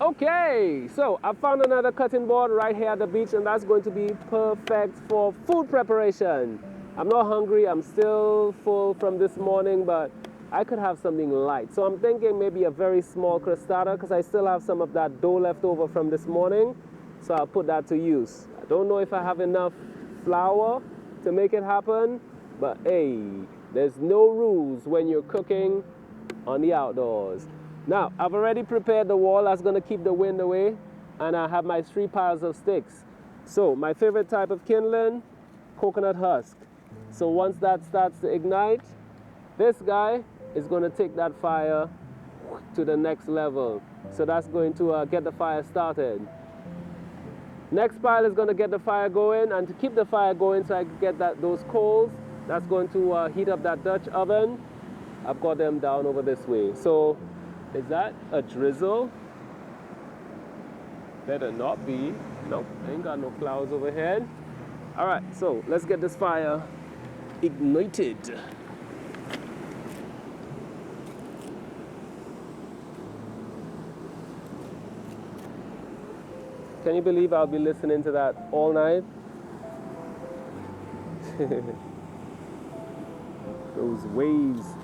Okay, so I found another cutting board right here at the beach, and that's going to be perfect for food preparation. I'm not hungry, I'm still full from this morning, but I could have something light. So I'm thinking maybe a very small crostata because I still have some of that dough left over from this morning. So I'll put that to use. I don't know if I have enough flour to make it happen, but hey, there's no rules when you're cooking on the outdoors. Now, I've already prepared the wall that's going to keep the wind away, and I have my 3 piles of sticks. So my favorite type of kindling, coconut husk. So once that starts to ignite, this guy is going to take that fire to the next level. So that's going to get the fire started. Next pile is going to get the fire going, and to keep the fire going so I can get those coals, that's going to heat up that Dutch oven. I've got them down over this way. So is that a drizzle? Better not be. Nope, ain't got no clouds overhead. All right, so let's get this fire ignited. Can you believe I'll be listening to that all night? Those waves.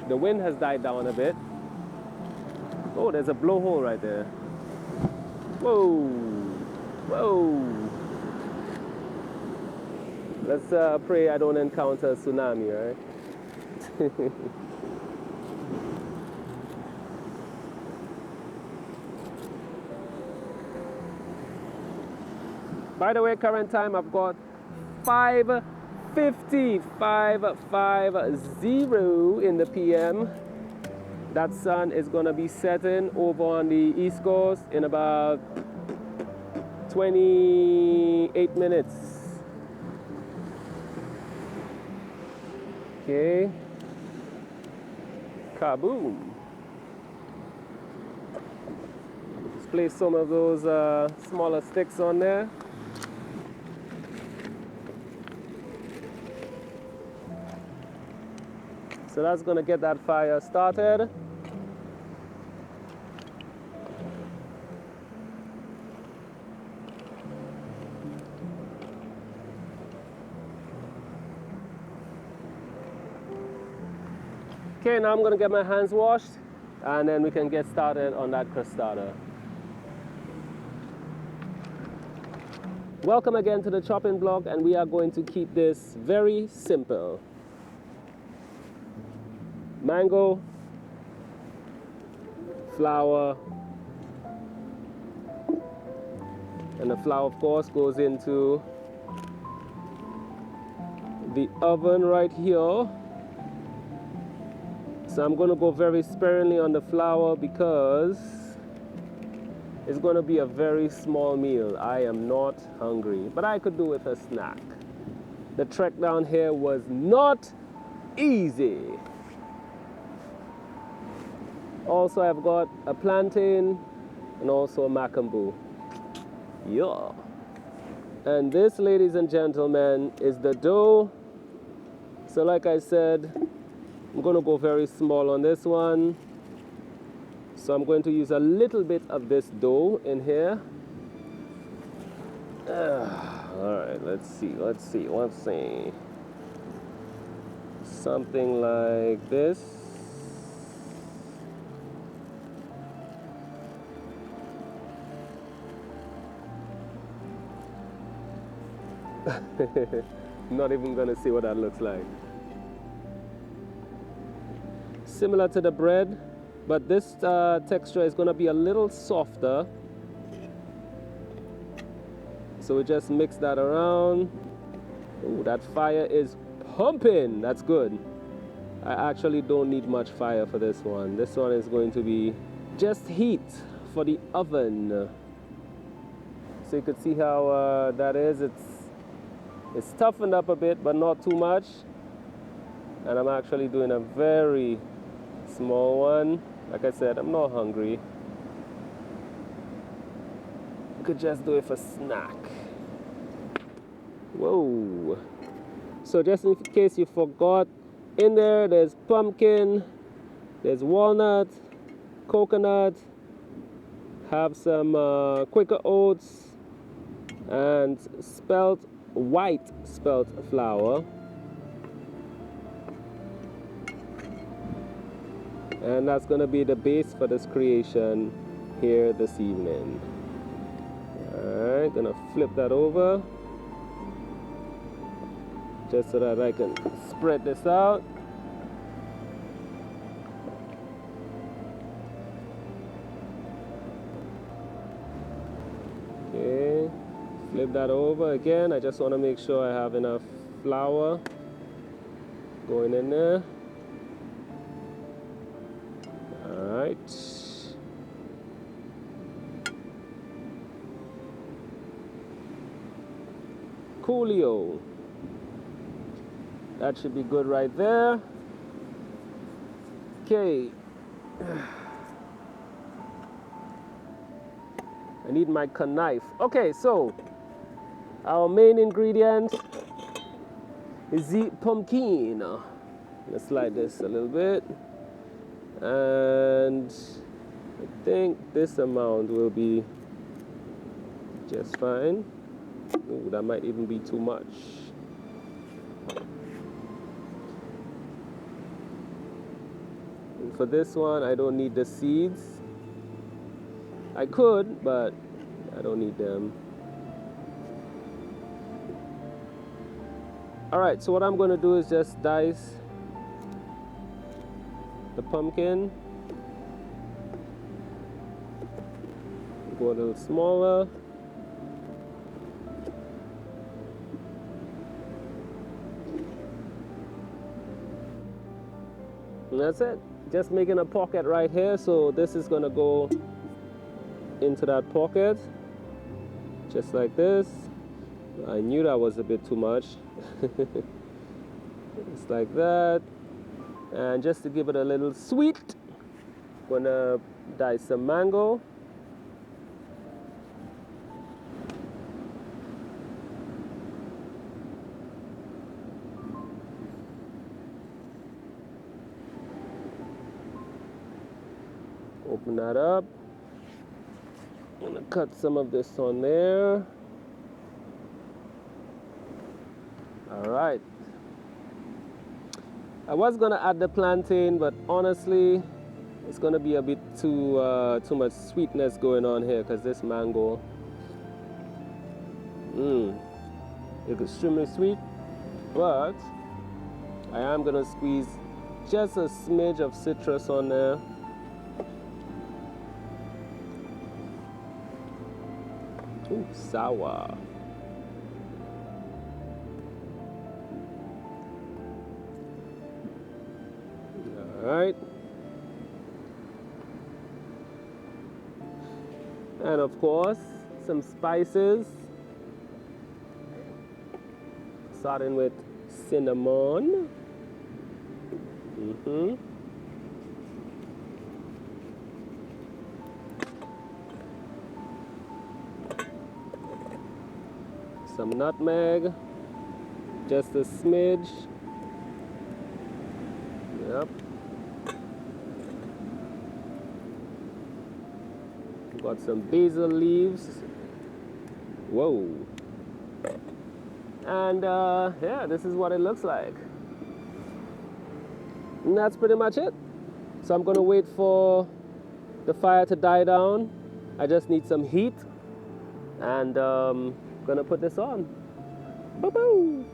The wind has died down a bit. Oh, there's a blowhole right there. Whoa, whoa. Let's pray I don't encounter a tsunami, right? By the way, current time I've got 5:50 in the PM. That sun is going to be setting over on the East Coast in about 28 minutes. Okay. Kaboom. Let's place some of those smaller sticks on there. So that's going to get that fire started. Okay, now I'm going to get my hands washed, and then we can get started on that crostata. Welcome again to the chopping block, and we are going to keep this very simple. Mango, flour, And the flour, of course, goes into the oven right here. So I'm going to go very sparingly on the flour because it's going to be a very small meal. I am not hungry, but I could do with a snack. The trek down here was not easy. Also, I've got a plantain and also a macambo. Yeah. And this, ladies and gentlemen, is the dough. So like I said, I'm going to go very small on this one. So I'm going to use a little bit of this dough in here. All right, let's see. Something like this. Not even gonna see what that looks like. Similar to the bread, but this texture is gonna be a little softer. So we just mix that around. Ooh, that fire is pumping. That's good. I actually don't need much fire for this one. This one is going to be just heat for the oven. So you can see how that is. It's toughened up a bit, but not too much. And I'm actually doing a very small one. Like I said, I'm not hungry. You could just do it for snack. Whoa. So just in case you forgot, in there's pumpkin, there's walnut, coconut, have some Quaker oats, and white spelt flour. And that's going to be the base for this creation here this evening. Alright, gonna flip that over just so that I can spread this out. Okay, flip that over again. I just want to make sure I have enough flour going in there. Alright. Coolio. That should be good right there. Okay. I need my knife. Okay, so our main ingredient is the pumpkin. Let's slide this a little bit. And I think this amount will be just fine. Ooh, that might even be too much. And for this one, I don't need the seeds. I could, but I don't need them. Alright, so what I'm going to do is just dice the pumpkin. Go a little smaller. And that's it. Just making a pocket right here. So this is going to go into that pocket. Just like this. I knew that was a bit too much. Just like that. And just to give it a little sweet, I'm gonna dice some mango. Open that up. I'm gonna cut some of this on there. All right. I was gonna add the plantain, but honestly, it's gonna be a bit too much sweetness going on here because this mango, it's extremely sweet. But I am gonna squeeze just a smidge of citrus on there. Ooh, sour. Alright. And of course, some spices. Starting with cinnamon. Some nutmeg. Just a smidge. Yep. Got some basil leaves. Whoa. And yeah, this is what it looks like. And that's pretty much it. So I'm gonna wait for the fire to die down. I just need some heat. And gonna put this on. Boo-boo!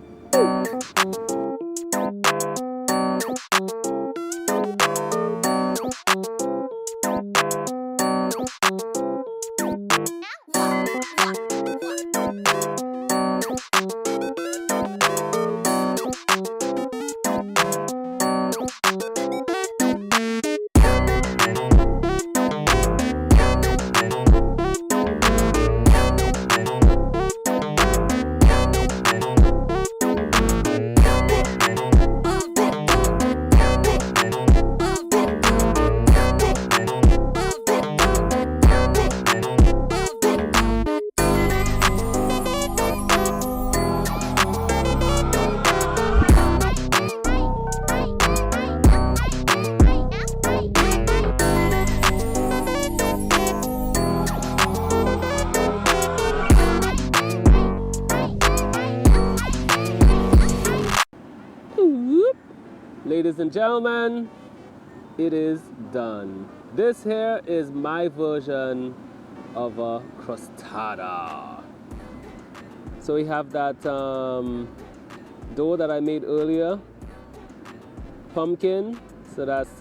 Ladies and gentlemen, it is done. This here is my version of a crustada. So we have that dough that I made earlier, pumpkin. So that's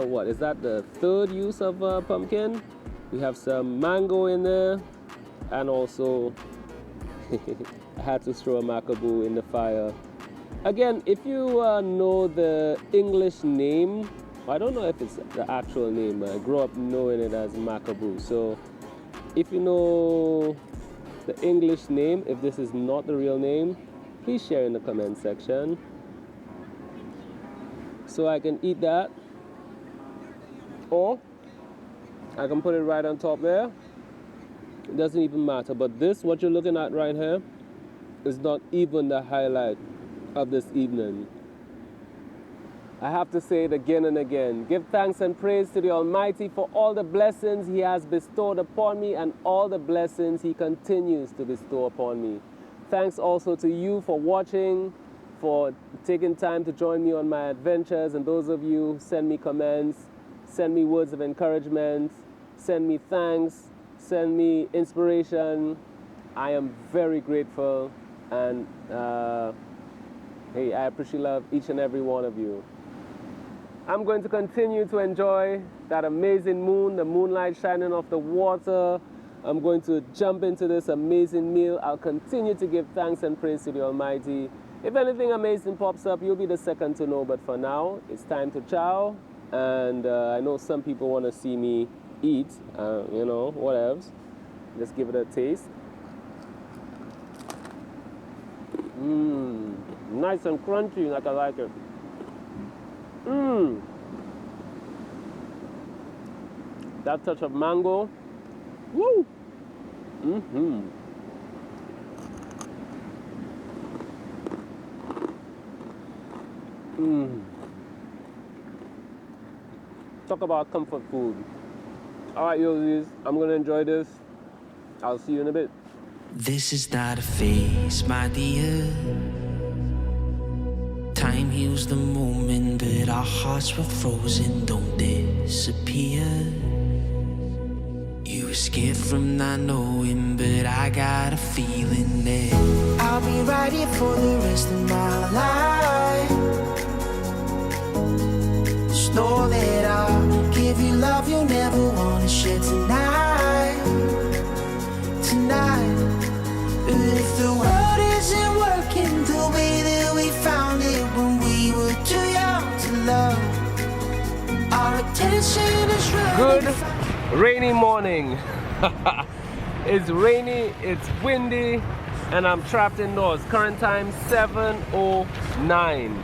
what is that, the third use of pumpkin? We have some mango in there, and also I had to throw a macaboo in the fire. Again, if you know the English name, I don't know if it's the actual name. I grew up knowing it as macaboo. So if you know the English name, if this is not the real name, please share in the comment section so I can eat that, or I can put it right on top there. It doesn't even matter. But this, what you're looking at right here, is not even the highlight of this evening. I have to say it again and again. Give thanks and praise to the Almighty for all the blessings He has bestowed upon me and all the blessings He continues to bestow upon me. Thanks also to you for watching, for taking time to join me on my adventures, and those of you who send me comments, send me words of encouragement, send me thanks, send me inspiration. I am very grateful, and hey, I appreciate love each and every one of you. I'm going to continue to enjoy that amazing moon, the moonlight shining off the water. I'm going to jump into this amazing meal. I'll continue to give thanks and praise to the Almighty. If anything amazing pops up, you'll be the second to know. But for now, it's time to chow. And I know some people want to see me eat, you know, what else. Let's give it a taste. Nice and crunchy, like I like it. That touch of mango. Woo! Talk about comfort food. Alright, Yozis, I'm gonna enjoy this. I'll see you in a bit. This is not a phase, my dear. Time heals the moment, but our hearts were frozen, don't disappear. You were scared from not knowing, but I got a feeling that I'll be right here for the rest of my life. Just know that I'll give you love you'll never wanna share tonight. Tonight. good rainy morning. It's rainy, it's windy, and I'm trapped indoors. Current time 7:09.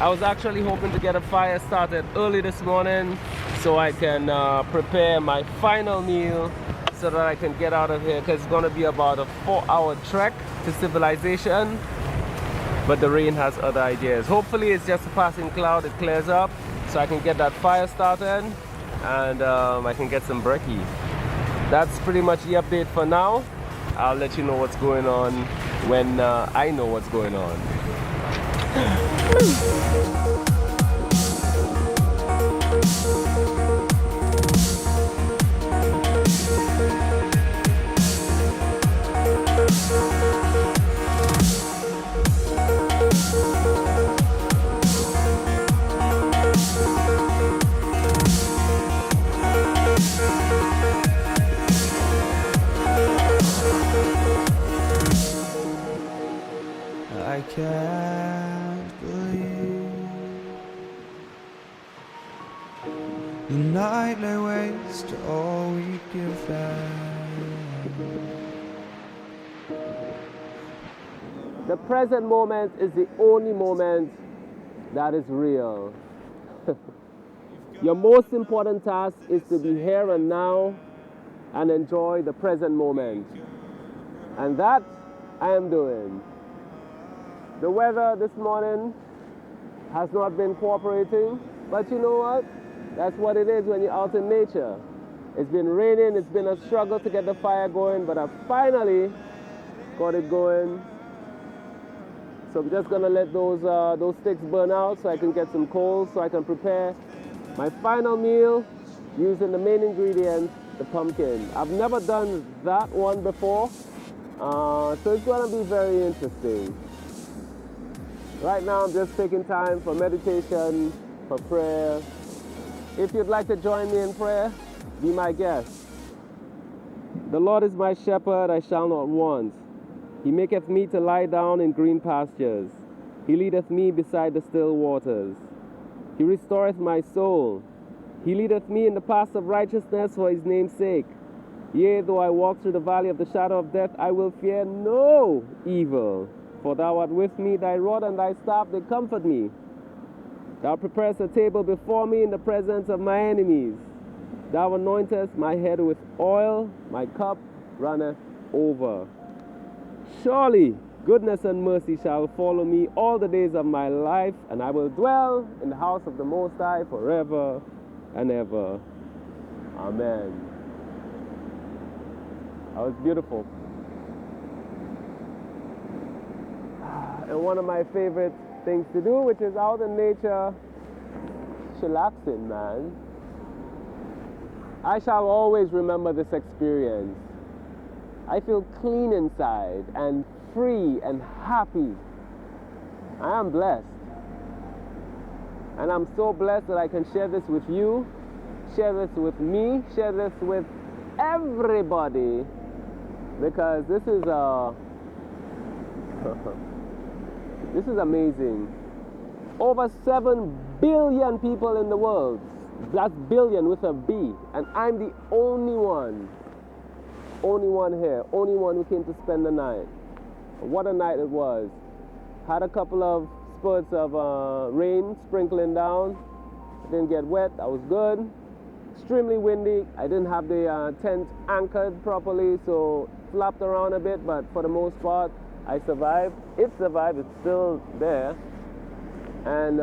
I was actually hoping to get a fire started early this morning so I can prepare my final meal so that I can get out of here, because it's going to be about a 4-hour trek to civilization. But the rain has other ideas. Hopefully it's just a passing cloud, it clears up so I can get that fire started and I can get some brekkie. That's pretty much the update for now. I'll let you know what's going on when I know what's going on. I can't believe the night lay waste to all we give back. The present moment is the only moment that is real. Your most important task is to be here and now and enjoy the present moment. And that I am doing. The weather this morning has not been cooperating, but you know what? That's what it is when you're out in nature. It's been raining, it's been a struggle to get the fire going, but I finally got it going. So I'm just gonna let those sticks burn out so I can get some coals so I can prepare my final meal using the main ingredient, the pumpkin. I've never done that one before, so it's gonna be very interesting. Right now I'm just taking time for meditation, for prayer. If you'd like to join me in prayer, be my guest. The Lord is my shepherd, I shall not want. He maketh me to lie down in green pastures. He leadeth me beside the still waters. He restoreth my soul. He leadeth me in the paths of righteousness for his name's sake. Yea, though I walk through the valley of the shadow of death, I will fear no evil. For thou art with me, thy rod and thy staff, they comfort me. Thou preparest a table before me in the presence of my enemies. Thou anointest my head with oil, my cup runneth over. Surely goodness and mercy shall follow me all the days of my life, and I will dwell in the house of the Most High forever and ever. Amen. That was beautiful. And one of my favorite things to do, which is out in nature, chillaxing, man. I shall always remember this experience. I feel clean inside and free and happy. I am blessed. And I'm so blessed that I can share this with you, share this with me, share this with everybody, because this is this is amazing. Over 7 billion people in the world. That's billion with a B. And I'm the only one. Only one here. Only one who came to spend the night. What a night it was. Had a couple of spurts of rain sprinkling down. Didn't get wet. That was good. Extremely windy. I didn't have the tent anchored properly, so flapped around a bit, but for the most part, I survived. It survived. It's still there. And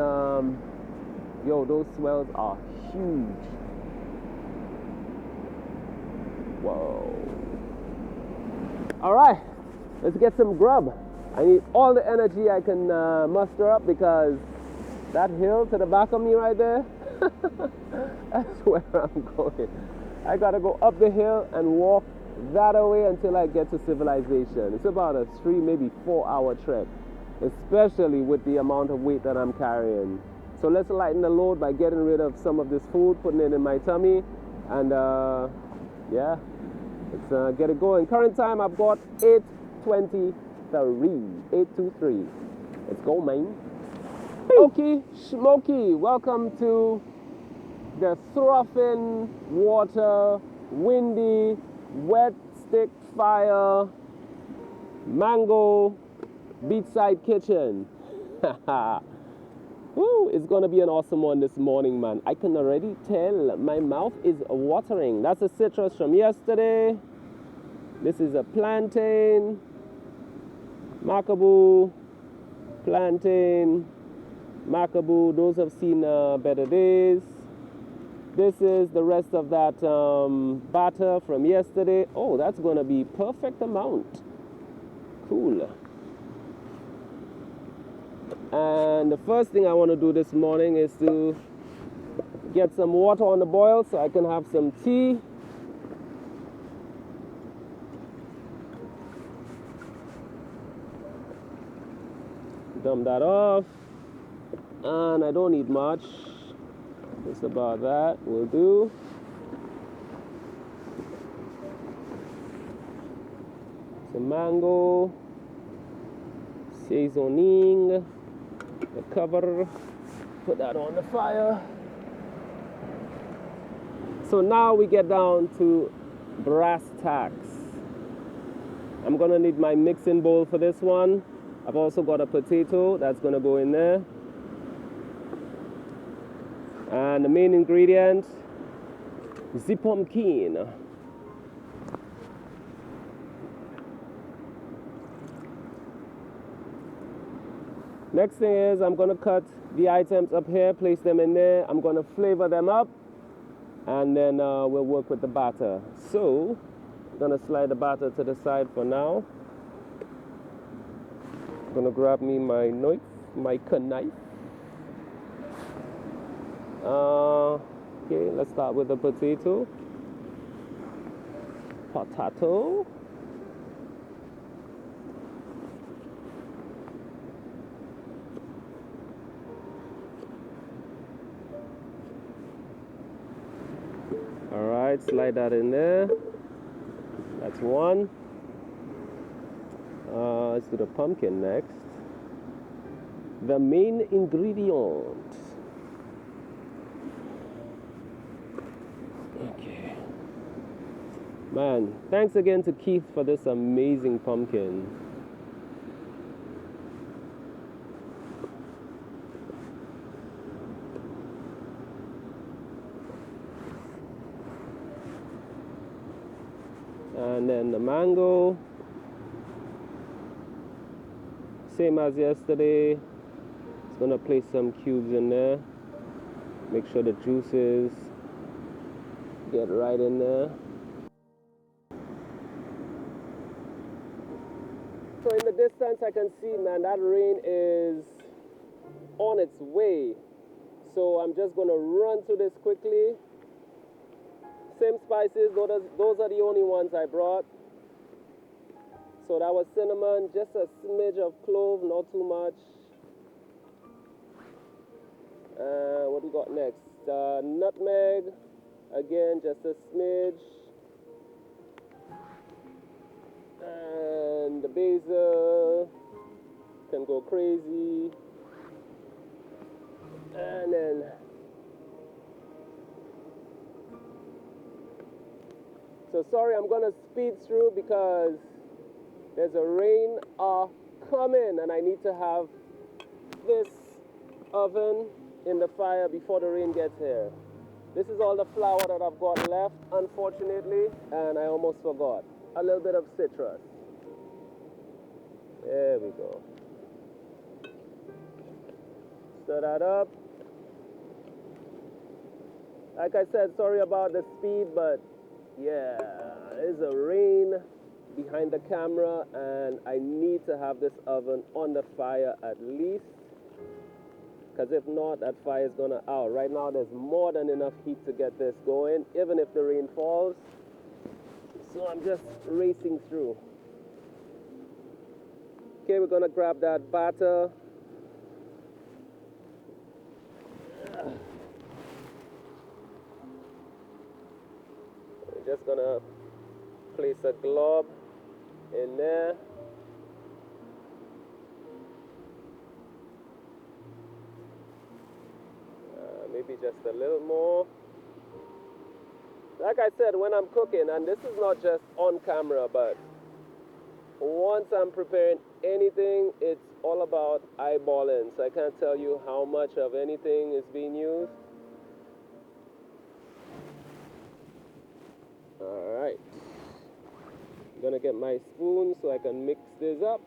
yo, those swells are huge. Whoa. All right, let's get some grub. I need all the energy I can muster up, because that hill to the back of me right there, that's where I'm going. I gotta go up the hill and walk that away until I get to civilization. It's about a 3, maybe 4-hour trek, especially with the amount of weight that I'm carrying. So let's lighten the load by getting rid of some of this food, putting it in my tummy, and yeah, let's get it going. Current time, I've got 8:23. Let's go, man. Okay, Smokey, welcome to There's sloughing water, windy, wet stick fire, mango, beachside kitchen. Woo, it's gonna be an awesome one this morning, man. I can already tell my mouth is watering. That's a citrus from yesterday. This is a plantain, macaboo, plantain, macaboo. Those have seen better days. This is the rest of that batter from yesterday. Oh, that's gonna be perfect amount. Cool. And the first thing I want to do this morning is to get some water on the boil so I can have some tea. Dump that off. And I don't need much. Just about that will do. Some mango. Seasoning. The cover. Put that on the fire. So now we get down to brass tacks. I'm gonna need my mixing bowl for this one. I've also got a potato that's gonna go in there. And the main ingredient, the pumpkin. Next thing is I'm gonna cut the items up here, place them in there. I'm gonna flavor them up, and then we'll work with the batter. So, I'm gonna slide the batter to the side for now. I'm gonna grab me my knife, my knife. Okay, let's start with the potato. Potato. Alright, slide that in there. That's one. Let's do the pumpkin next. The main ingredient. Okay. Man, thanks again to Keith for this amazing pumpkin. And then the mango. Same as yesterday. Just gonna place some cubes in there. Make sure the juices get right in there. So in the distance I can see, man, that rain is on its way. So I'm just gonna run through this quickly. Same spices, those are the only ones I brought. So that was cinnamon, just a smidge of clove, not too much. What we got next? Nutmeg, again, just a smidge. And the basil can go crazy. And then so sorry, I'm gonna speed through because there's a rain coming and I need to have this oven in the fire before the rain gets here. This is all the flour that I've got left, unfortunately, and I almost forgot. A little bit of citrus. There we go. Stir that up. Like I said, sorry about the speed, but yeah, there's a rain behind the camera and I need to have this oven on the fire at least, because if not, that fire is gonna out. Right now there's more than enough heat to get this going, even if the rain falls. So I'm just racing through. Okay, we're gonna grab that batter. We're just gonna place a glob in there. Maybe just a little more. Like I said, when I'm cooking, and this is not just on camera, but once I'm preparing anything, it's all about eyeballing. So I can't tell you how much of anything is being used. Alright. I'm gonna get my spoon so I can mix this up.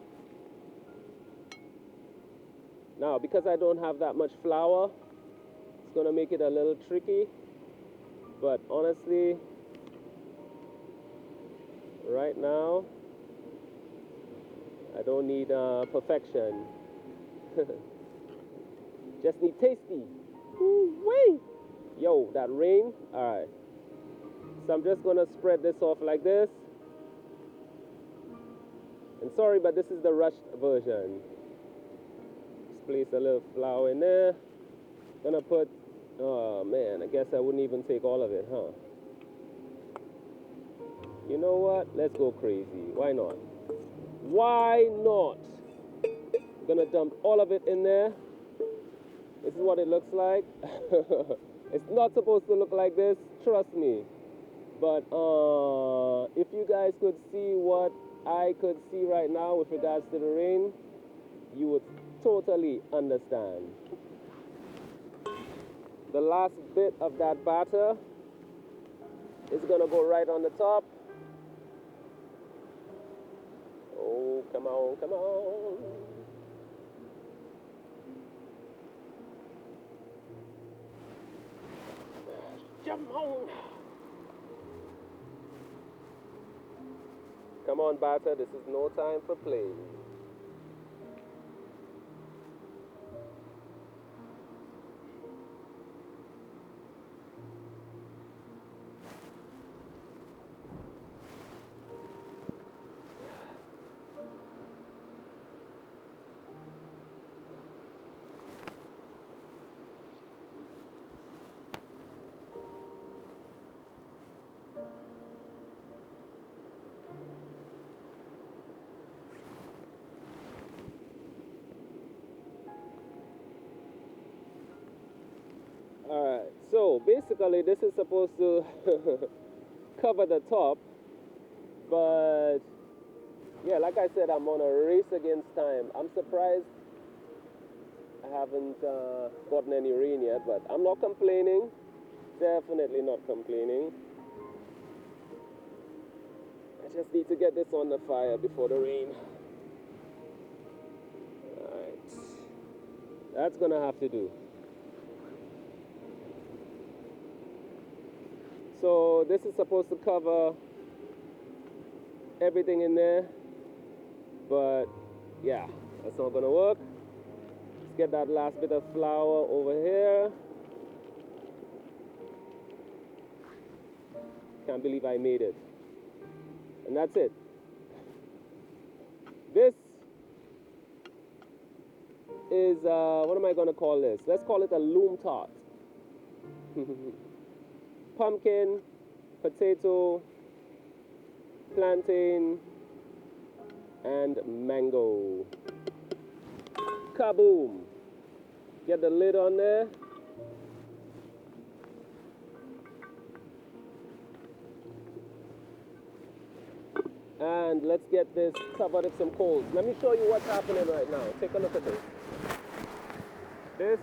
Now, because I don't have that much flour, it's gonna make it a little tricky. But honestly, right now, I don't need perfection. Just need tasty. Woo-wee! Yo, that rain. Alright. So I'm just gonna spread this off like this. And sorry, but this is the rushed version. Just place a little flour in there. Gonna put, oh man, I guess I wouldn't even take all of it, huh? You know what? Let's go crazy. Why not? Why not? I'm gonna dump all of it in there. This is what it looks like. It's not supposed to look like this, trust me. But if you guys could see what I could see right now with regards to the rain, you would totally understand. The last bit of that batter is gonna go right on the top. Oh, come on, come on. Come on. Come on, batter, this is no time for play. Alright, so basically this is supposed to cover the top, but yeah, like I said, I'm on a race against time. I'm surprised I haven't gotten any rain yet, but I'm not complaining. Definitely not complaining. I just need to get this on the fire before the rain. Alright, that's gonna have to do. So this is supposed to cover everything in there, but yeah, that's not gonna work. Let's get that last bit of flour over here. Can't believe I made it. And that's it. This is, what am I gonna call this? Let's call it a loom tart. Pumpkin, potato, plantain, and mango. Kaboom! Get the lid on there. And let's get this covered with some coals. Let me show you what's happening right now. Take a look at this. This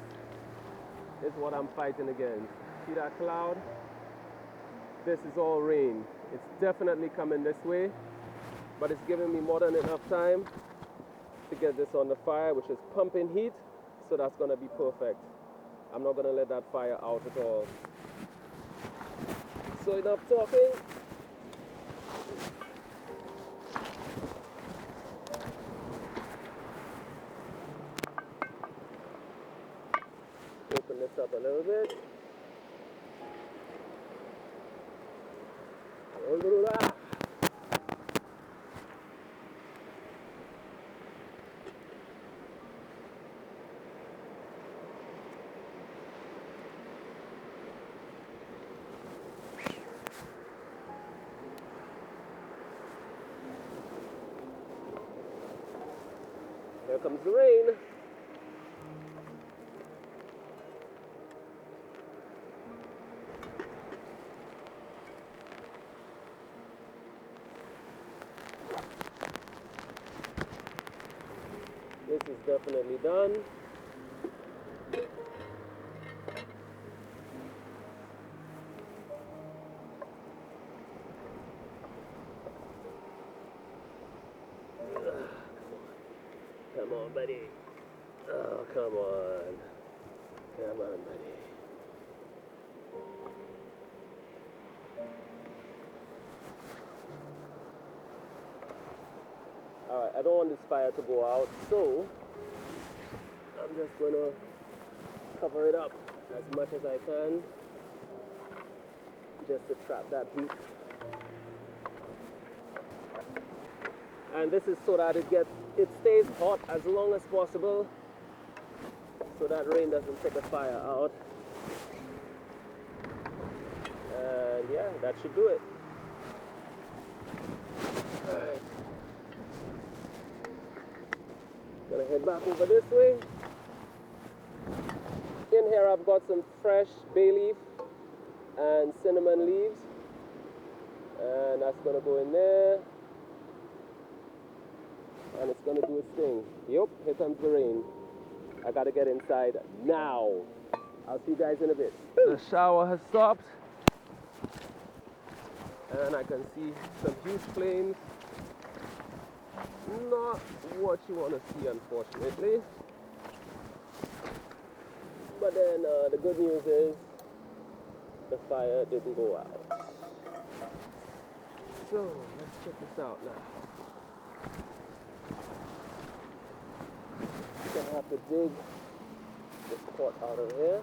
is what I'm fighting against. See that cloud? This is all rain. It's definitely coming this way, but it's giving me more than enough time to get this on the fire, which is pumping heat, so that's gonna be perfect. I'm not gonna let that fire out at all. So enough talking. Open this up a little bit. Here comes the rain. This is definitely done. Come on, buddy. Oh, come on. Come on, buddy. Alright, I don't want this fire to go out, so I'm just gonna cover it up as much as I can just to trap that heat. And this is so that it stays hot as long as possible, so that rain doesn't take the fire out. And yeah, that should do it. Alright. Gonna head back over this way. In here I've got some fresh bay leaf and cinnamon leaves, and that's gonna go in there, and it's gonna do its thing. Yep, here comes the rain. I gotta get inside now. I'll see you guys in a bit. The shower has stopped, and I can see some huge flames. Not what you want to see, unfortunately. But then the good news is the fire didn't go out. So let's check this out now. Gonna have to dig this pot out of here.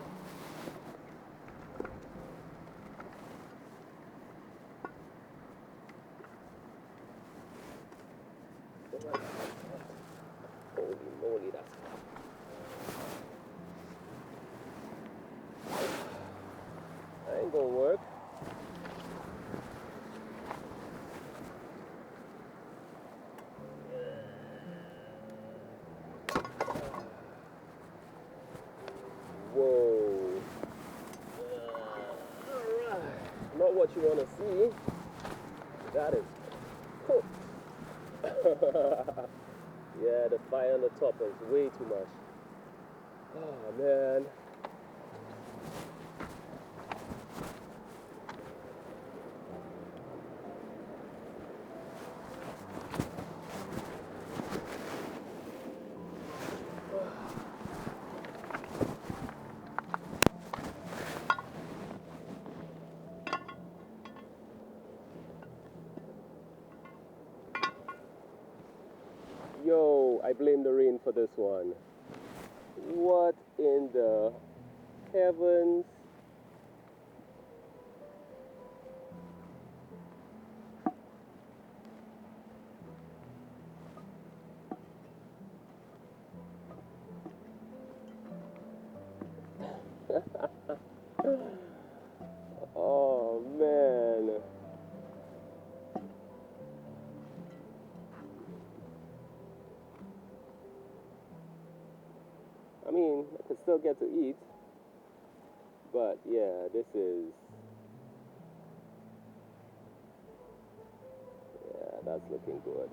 Holy moly, that's hot. That ain't gonna work. Whoa. Alright. Not what you want to see. That is cooked. Yeah, the fire on the top is way too much. Oh man. Yo, I blame the rain for this one. What in the heavens? Oh man. I mean, I could still get to eat, but yeah, yeah, that's looking good.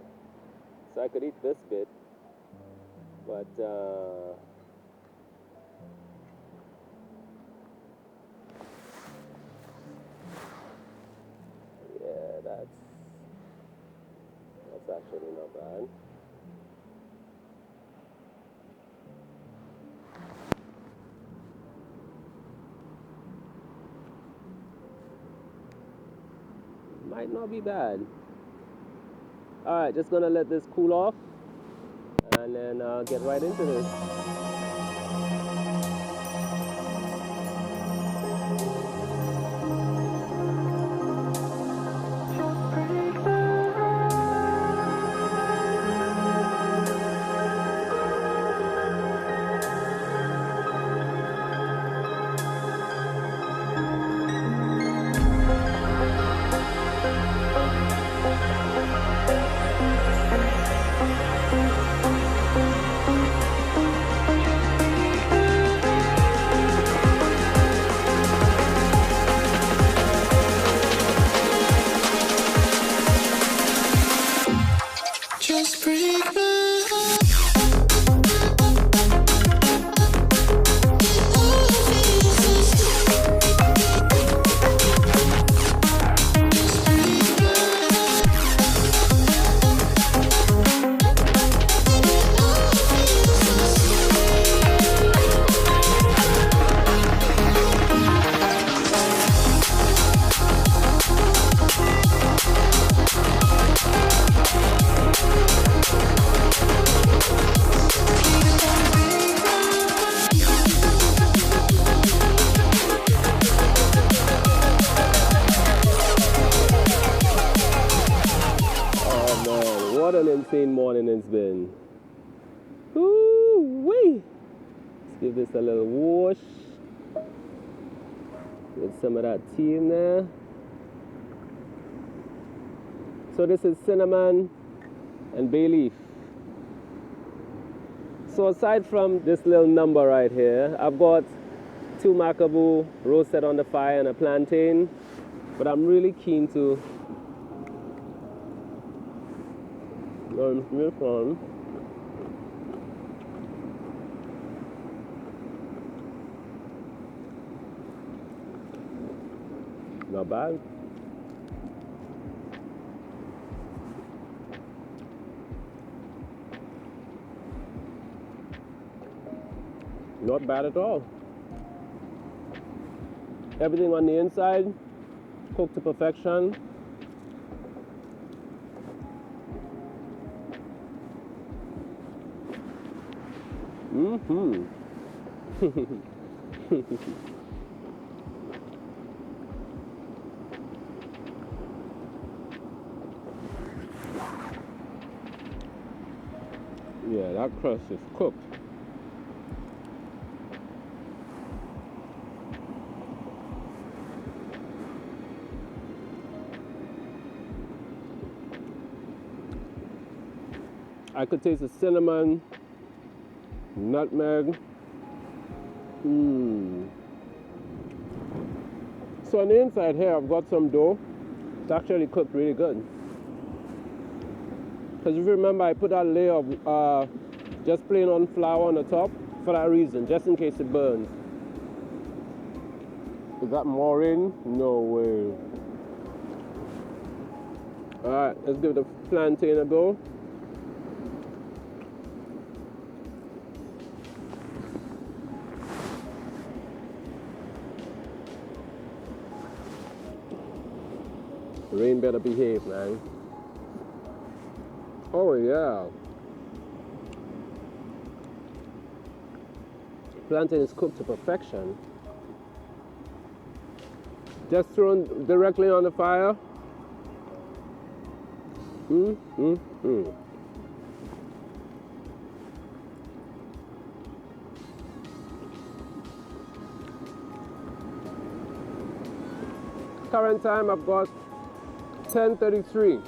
So I could eat this bit, but yeah, that's actually not bad. Might not be bad. Alright, just gonna let this cool off and then get right into this. Just break my heart. man, what an insane morning it's been. Woo-wee. Let's give this a little wash. Get some of that tea in there. So this is cinnamon and bay leaf. So aside from this little number right here, I've got 2 macaboo roasted on the fire and a plantain, but I'm really keen to learn this one. Not bad. Not bad at all. Everything on the inside cooked to perfection. Yeah, that crust is cooked. I could taste the cinnamon, nutmeg. So on the inside here, I've got some dough. It's actually cooked really good. Because if you remember, I put that layer of just plain on flour on the top for that reason, just in case it burns. Is that more in? No way. Alright, let's give the plantain a go. Rain better behave, man. Oh yeah. Plantain is cooked to perfection. Just thrown directly on the fire. Current time I've got 10:33.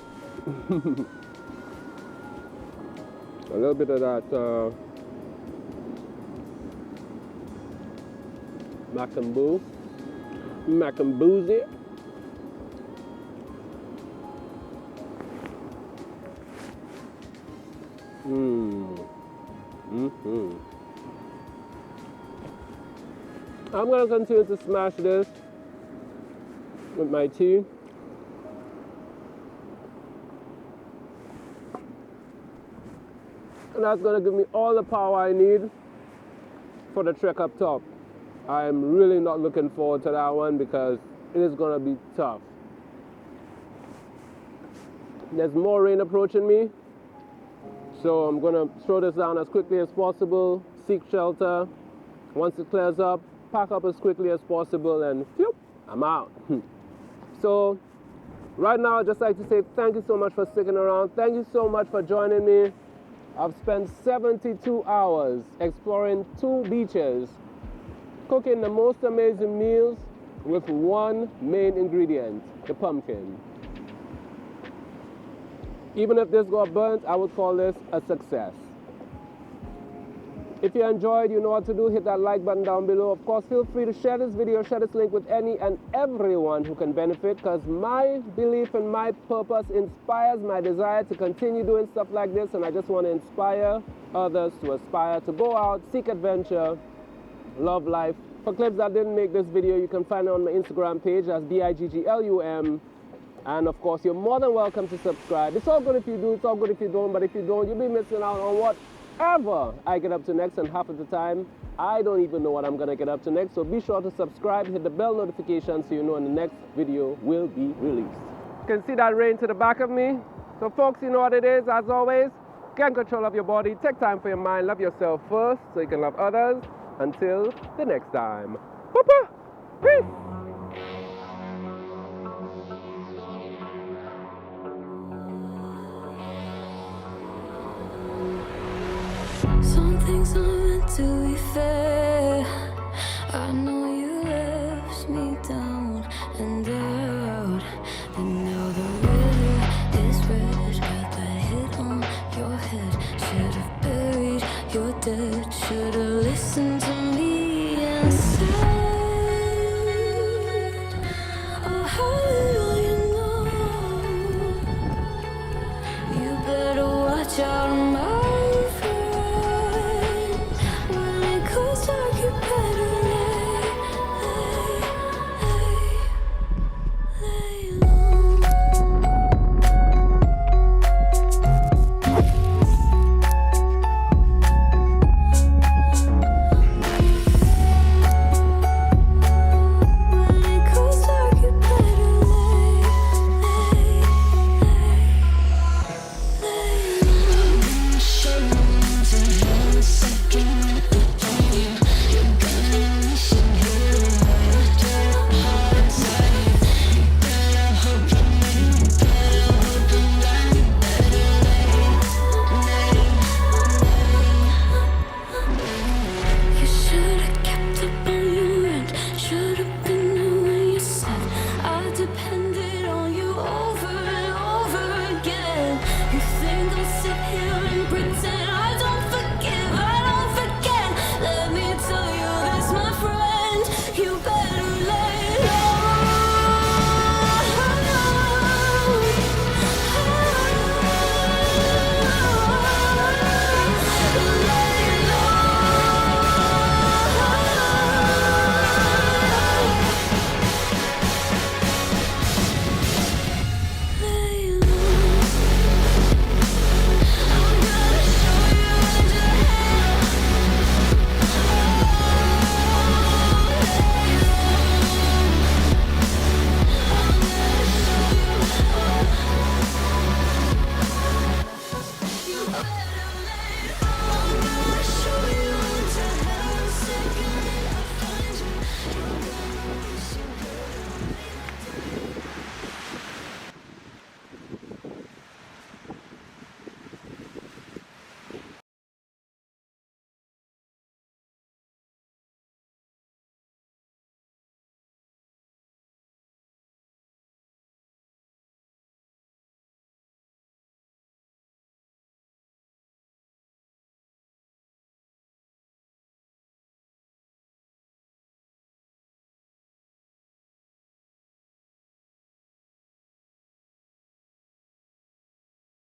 A little bit of that macamboozy. I'm gonna continue to smash this with my tea. And that's gonna give me all the power I need for the trek up top. I'm really not looking forward to that one because it is gonna be tough. There's more rain approaching me, so I'm gonna throw this down as quickly as possible, seek shelter. Once it clears up, pack up as quickly as possible, and phew, I'm out. So right now I'd just like to say thank you so much for sticking around. Thank you so much for joining me. I've spent 72 hours exploring 2 beaches, cooking the most amazing meals with one main ingredient, the pumpkin. Even if this got burnt, I would call this a success. If you enjoyed, you know what to do. Hit that like button down below. Of course, feel free to share this video, share this link with any and everyone who can benefit, because my belief and my purpose inspires my desire to continue doing stuff like this, and I just want to inspire others to aspire to go out, seek adventure, love life. For clips that didn't make this video, you can find it on my Instagram page as BIGGLUM. And of course, you're more than welcome to subscribe. It's all good if you do, it's all good if you don't, but if you don't, you'll be missing out on whatever I get up to next, and half of the time, I don't even know what I'm gonna get up to next. So be sure to subscribe, hit the bell notification so you know when the next video will be released. You can see that rain to the back of me. So folks, you know what it is. As always, get control of your body, take time for your mind, love yourself first so you can love others. Until the next time. Papa, peace. Some things aren't meant to be fair. I know you left me down and out, and now the river is red. Got that hit on your head. Should've buried your dead. Should've